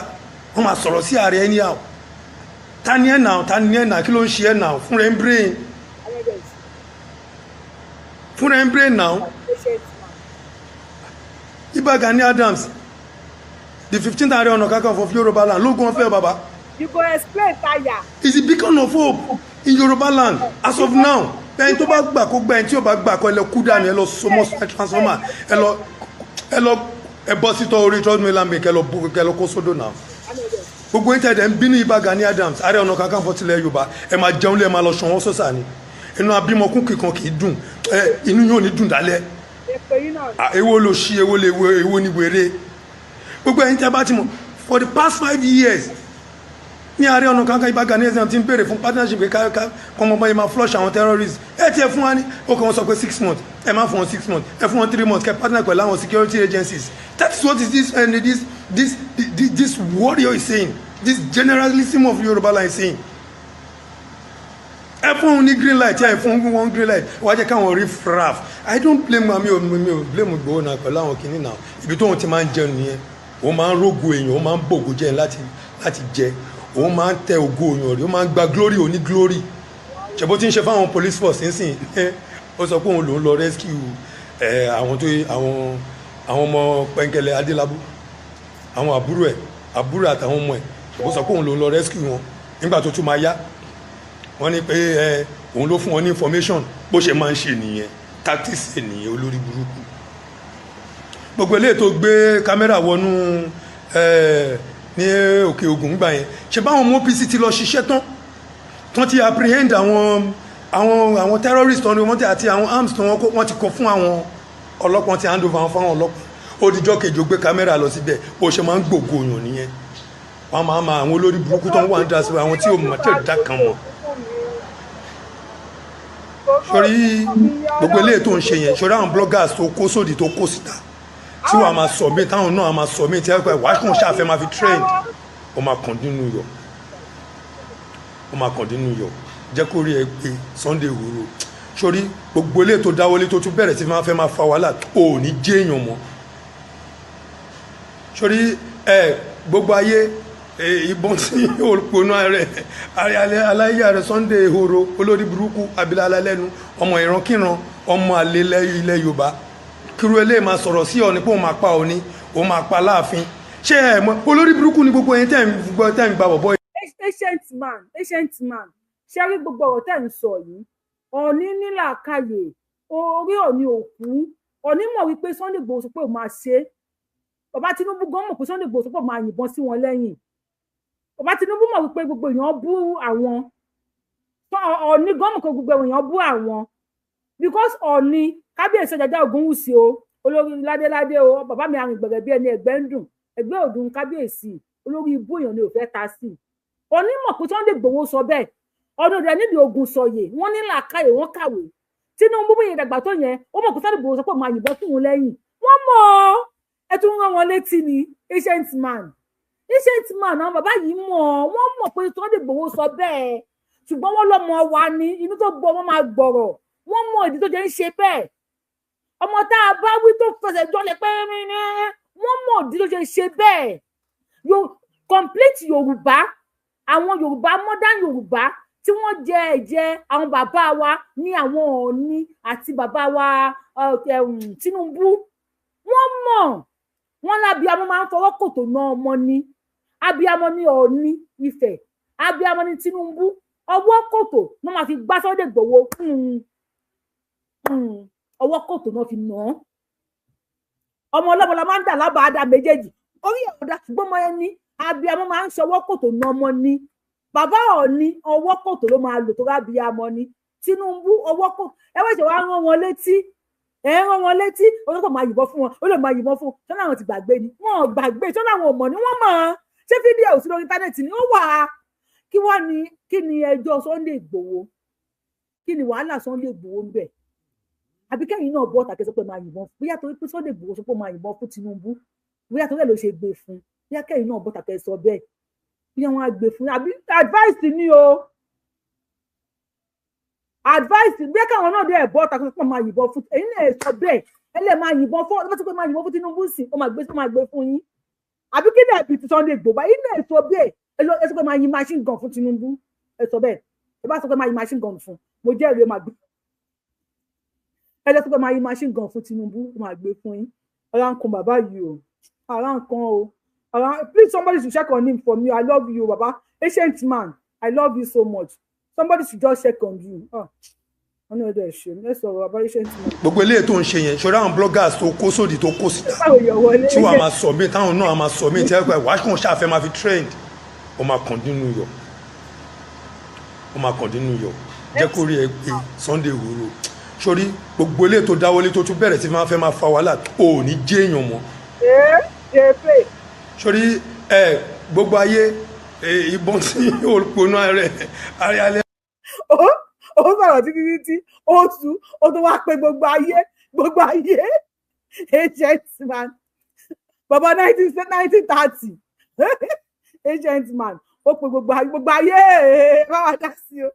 Speaker 6: wọ́n máa sọ̀rọ̀ sí ààrẹ ẹni àwọ̀ ta ni ẹ̀ náà kí ló ń ṣe ẹ̀ náà fún rẹ̀ ń brain náà Ìbà Gani Adams the 15th Ààrẹ Ọ̀nà Kakanfò of Yorùbá land lógún ọ̀fẹ́ bàbá
Speaker 1: you go explain tire
Speaker 6: is a beacon of hope in Yorùbá land as of now ẹni tó bá gbà kó gbà ẹni tí ò bá gbà kó ẹ lọ kú dànù ẹ lọ sọmọ transformer ẹ lọ bọ́ sítọ́ orí trọ́dúnmẹ́lámbé kẹ lọ kó sódò náà gbogbo ìtẹ̀dẹ̀ ń bínú Ìbà Gani Adams Ààrẹ Ọ̀nà Kakanfò tilẹ̀ Yorùbá ẹ máa jẹun lé ẹ máa lọ ṣọwọ́ sọ́sà ni inú abímọkún kíkan kì í dùn inú yóò ní dùn dálẹ̀ èwo ló ṣí èwo ni wèrè gbogbo ẹ̀yin tẹ́ bá ti mọ̀ for the past 5 years ní Ààrẹ Ọ̀nà Kakanfò Ìbà Gani Adams ti ń béèrè fún partnership kọ́mọ bá yẹ máa flush àwọn terrorists ẹ tiẹ̀ fún wa ní ó kàn wọ́n sọ pé 6 months ẹ máa fún wọn 6 months ẹ fún wọn 3 months kẹ́ partner pẹ̀lú àwọn security agencies that is what is this warrior is saying this generalism of Yorùbá land is saying ẹ fún wọn ní green light ẹ fún wọn green light wá jẹ́ káwọn rí fraf I don't blame mi ò blame Ìgbòho náà pẹ̀lú àwọn kìnnì náà ibi tó wọn ti máa ń jẹun nìyẹn òun máa ń rógo èèyàn òun máa ń bògo jẹ láti jẹ òun máa ń tẹ ògo èèyàn rí òun máa ń gba glory òní glory ṣèbó tí ń ṣe fáwọn police force nísìn ó sọ pé òun lòún lọ rescue àwọn tó àwọn ọmọ pẹ́ńkẹ́lẹ́ adélábù àwọn àbúrò àtàwọn ọmọ ẹ̀ ó sọ pé òun ló ń lọ rescue wọn nígbà tó tún máa yá wọ́n ní pé òun ló fún wọn ní information bó ṣe máa ń ṣe nìyẹn tactics nìyẹn olórí burúkú gbogbo eléyìí tó gbé kámẹ́rà wọnú ní òkè ògùn gbà yẹn ṣe báwọn ọmọ OPC ti lọ ṣiṣẹ́ tán ti apprehend àwọn terrorists tán ni wọ́n ti àti àwọn arms tán wọ́n ti kó fún àwọn ọlọ́pàá ti hand over àwọn fáwọn ọlọ́pàá ó dijọ́ kejì ó gbé kámẹ́rà lọ síbẹ̀ bó ṣe máa ń gbògo òyàn nìyẹn wọ́n máa ma àwọn olórí burúkú tó ń wà ń dá sí àwọn tí ò mọ̀ tí ò dá kan mọ̀ sórí gbogbo eléyìí tó ń ṣe yẹn sórí àwọn bloggers tó kó sódì tó kó síta tí wàá máa sọ mí táwọn náà máa sọ mí tí wàá kàn ṣàfẹ́ máa fi trend ó máa kàn dínú yọ jẹ́ kó rí ẹ pé Sunday Igboho sórí gbogbo eléyìí tó dáwọlé tó tún bẹ̀rẹ̀ sí máa fẹ́ máa fa wàhálà ò ní jẹ́ èèyàn mọ́ sórí gbogbo ayé ìbọn tí olùpọ̀nà rẹ̀ aláyé rẹ̀ Sunday Igboho olórí burúkú abilala lẹ́nu ọmọ ìrankíran ọmọ àlè ilẹ̀ Yorùbá kírú eléyìí máa sọ̀rọ̀ sí ọ ní pé òun máa pa ọ ní òun máa pa láàfin ṣé ẹ mọ̀ olórí burúkú ni gbogbo ẹ̀yin tẹ́ ń gba bọ̀bọ̀.
Speaker 1: ancient man ṣé rí gbogbo ọ̀rọ̀ tẹ́ ń sọ yìí Ọọ̀ni nílàákàyè orí Ọọ̀ni òkú Ọọ̀ni mọ̀ wípé Sunday Igboho sọ pé ó máa ṣe bàbá Tinubu gan mọ̀ pé Sunday Igboho sọ pé ó máa yìnbọn sí wọn lẹ́yìn bàbá Tinubu mọ̀ wípé gbogbo èèyàn bú àwọn Ọọ̀ni gan mọ̀ pé gbogbo èèyàn bú àwọn because Ọọ̀ni kábíyèsí Ọjájá Ògúnwùsì o olórí ládéládé o bàbá mi àrùn gbẹ̀rẹ̀ bí ẹni ẹgbẹ́ ń dùn ẹgbẹ́ òdùn kábíyèsí olórí ibú èèyàn ni ò fẹ́ ta sí Ọọ̀ni mọ̀ pé Sunday Igboho sọ bẹ́ẹ̀ ọdún rẹ̀ nídìí ogun sọyè wọ́n ní làákàyè wọ́n kàwé Tinubu bí ìdàgbà tó yẹn ó mọ̀ pé Sunday Igboho sọ pé máa yìnbọn fún un lẹ́yìn wọ́n mọ̀ ẹ tún rán wọn létí ni ancient man àwọn bàbá yìí mọ̀ wọ́n mọ̀ pé Sunday Igboho sọ bẹ́ẹ̀ ṣùgbọ́n wọ́n lọ́mọ wa ní inú tó gbọ́ wọ́n máa gbọ̀rọ̀ wọ́n mọ̀ ìdí tó jẹ́ ń ṣe bẹ́ẹ̀ ọmọ tá a bá wí tó fẹsẹ̀ jọlẹ̀ pé wọ́n mọ̀ ìdí tó jẹ́ ń ṣe bẹ́ẹ̀ complete Yorùbá àwọn Yorùbá modern Yorùbá tí wọ́n jẹ ẹ̀jẹ̀ àwọn bàbá wa ní àwọn Ọọ̀ni àti bàbá wa Tinubu wọ́n mọ̀ wọ́n lábíamọ máa ń fọwọ́ kòtò ná ọmọ ní abíamọ ní Ọọ̀ni Ifẹ̀ abíamọ ní Tinubu ọwọ́ kòtò wọ́n máa fi gbá Sunday Igboho ọwọ́ kòtò náà fi nà án ọmọ ọlọ́mọ la máa ń dà lábàá dá méjèèjì orí ọ̀dà ṣùgbọ́n ọmọ ẹni abíamọ máa ń ṣọwọ́ kòtò ná ọmọ ní bàbá Ọọ̀ni ọwọ́ kòtò ló máa lò tó bá abíamọ ní Tinubu ọwọ́ kòtò ẹ wọ́n ṣe wá rán wọn létí olóko máa yìnbọn fún wọn ó lè máa yìnbọn fún ṣé láwọn ti gbàgbé ni wọn ò gbàgbé ṣé láwọn ò mọ̀ ni wọ́n mọ̀ ṣé fídíò sí lórí íńtánẹ́ẹ̀tì ni ó wà kí ni ẹjọ́ Sunday Igboho kí ni wàhálà Sunday Igboho ń bẹ àbí kẹ́yìn náà bọ́ tàkẹ́ sọ pé máa yìnbọn bóyá torí pé Sunday Igboho sọ pé máa yìnbọn fún Tinubu bóyá torí ẹ̀ ló ṣe gbé fún bóyá kẹ́yìn náà bọ́ tàkẹ́ sọ bẹ́ẹ̀ bóyá wọ́n á gbé fún àbí advice ni o advice bí káwọn náà dé ẹ̀bọ́ tàkẹ́ sọ pé máa yìnbọn fún ẹ̀yin náà sọ bẹ́ẹ̀ ẹ lè máa yìnbọn fún ọdún tó pé máa yìnbọn fún Tinubu sí ó máa gbé fún yín àbí kí ni ẹ̀bí ti Sunday Igboho báyìí náà sọ bẹ́ẹ̀ ẹ sọ pé máa yìn machine gun fún Tinubu ẹ sọ bẹ́ẹ̀ ẹ bá sọ pé máa yìn machine gun fún mo jẹ́rìí ó máa gbé ẹ lọ sọ pé máa yìn machine gun fún Tinubu ó máa gbé fún yín ara ń kan bàbá yìí o ara ń kan o please somebody should check on him for me I love you baba ancient man I love you so much somebody should just check on you wọ́n ní ọdẹ ṣe ẹ sọ̀rọ̀ baba ancient man.
Speaker 6: gbogbo eléyìí tó ń ṣe yẹn ṣọlá àwọn bloggers tó kó sódì tó kó síta tí wàá máa sọ mí táwọn náà máa sọ mí tí wàá kàn ṣàfẹ́ máa fi trend ó máa kàn dínú yọ jẹ́ kó rí ẹ pé Sunday Igboho sórí gbogbo eléyìí tó dáwọlé tó tún bẹ̀rẹ̀ sí máa fẹ́ máa fa wàhálà ò ní jẹ́ èèyàn mọ́ sórí gbogbo ayé ìbọn tí olùpọ̀nà rẹ̀ aríalẹ́.
Speaker 1: ó sọ̀rọ̀ títí ó tó wá pé gbogbo ayé agent man bàbá 1930 agent man ó pe gbogbo ayé báwa dá sí o.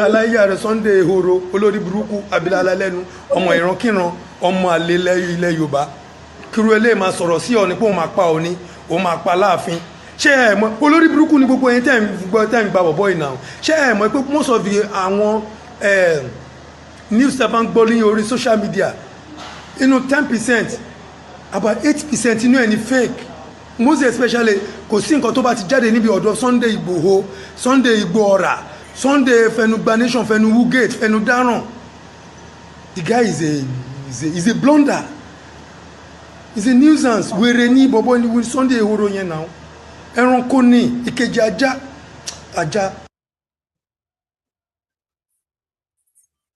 Speaker 6: aláyé rẹ̀ Sunday Igboho olórí burúkú abilala lẹ́nu ọmọ ìrankíran ọmọ àlè ilẹ̀ Yorùbá kírú eléyìí máa sọ̀rọ̀ sí ọ ní pé òun máa pa ọ ní òun máa pa láàfin ṣé ẹ mọ̀ olórí burúkú ni gbogbo ẹ̀yin tẹ́ ń gba bọ̀bọ̀ ìnà ṣé ẹ mọ̀ pé most of àwọn news tẹ́ bá ń gbọ́ ní orí social media inú 10% about 8% inú ẹ̀ ní fake most especially kò sí nǹkan tó bá ti jáde níbi ọ̀dọ̀ Sunday Igboho Sunday Igbohora Sunday fẹnugba nation fẹnu Wugate fẹnu dáràn the guy is a blunder is a nuisance wèrè ní bọ̀bọ̀ ní Sunday ehoro yẹn náà ẹranko ní ìkejì ajá.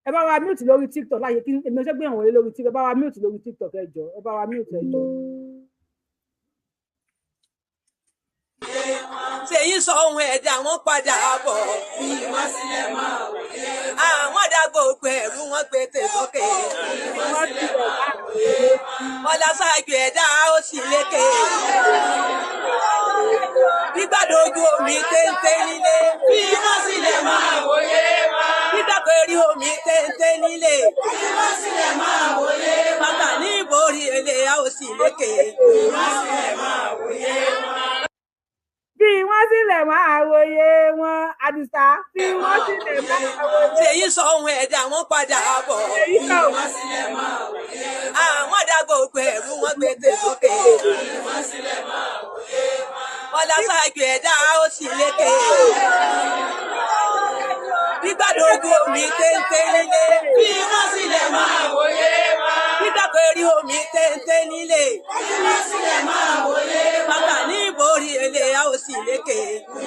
Speaker 1: ẹ bá wa mute lórí TikTok láyé kí èmi ọjọ́ gbìyànjú wọlé lórí TikTok ẹ bá wa mute lórí TikTok ẹ jọ̀ọ́ ẹ bá wa mute ẹ jọ̀ọ́.
Speaker 10: ṣèyí sọ ohun ẹ̀dá wọn padà bọ̀ bí wọ́n sílẹ̀ máa wọlé. àwọn dàgbò pẹ̀lú wọn gbé tèsókè. ọ̀là ṣáájú ẹ̀dá ó sì lékè. gbígbàdójú omi téńté nílé. bí wọ́n sílẹ̀ máa wọlé wá. gbígbàgbérí omi téńté nílé. bí wọ́n sílẹ̀ máa wọlé wá. bàtà ní ìborí èlé a ó sì lékè. bí wọ́n sílẹ̀ máa wọlé wá.
Speaker 1: Bí wọ́n sílẹ̀ máa wòye wọn Àdìsá bí wọ́n sílẹ̀ máa wòye.
Speaker 10: ṣèyí sọ ohun ẹ̀dá wọn padà bọ̀ bí wọ́n sílẹ̀ máa wòye. àwọn dàgbò pẹ̀lú wọn gbé tèsókè. bí wọ́n sílẹ̀ máa wòye. ọ̀là ṣáájú ẹ̀dá ó sì lékè. gbígbàdójú omi téńté nílé. bí wọ́n sílẹ̀ máa wòye wá. gbígbàgbérí omi téńté nílé. bí wọ́n sílẹ̀ máa wòye wá. bàtà ní ìborí èlé a ó sì lékè. bí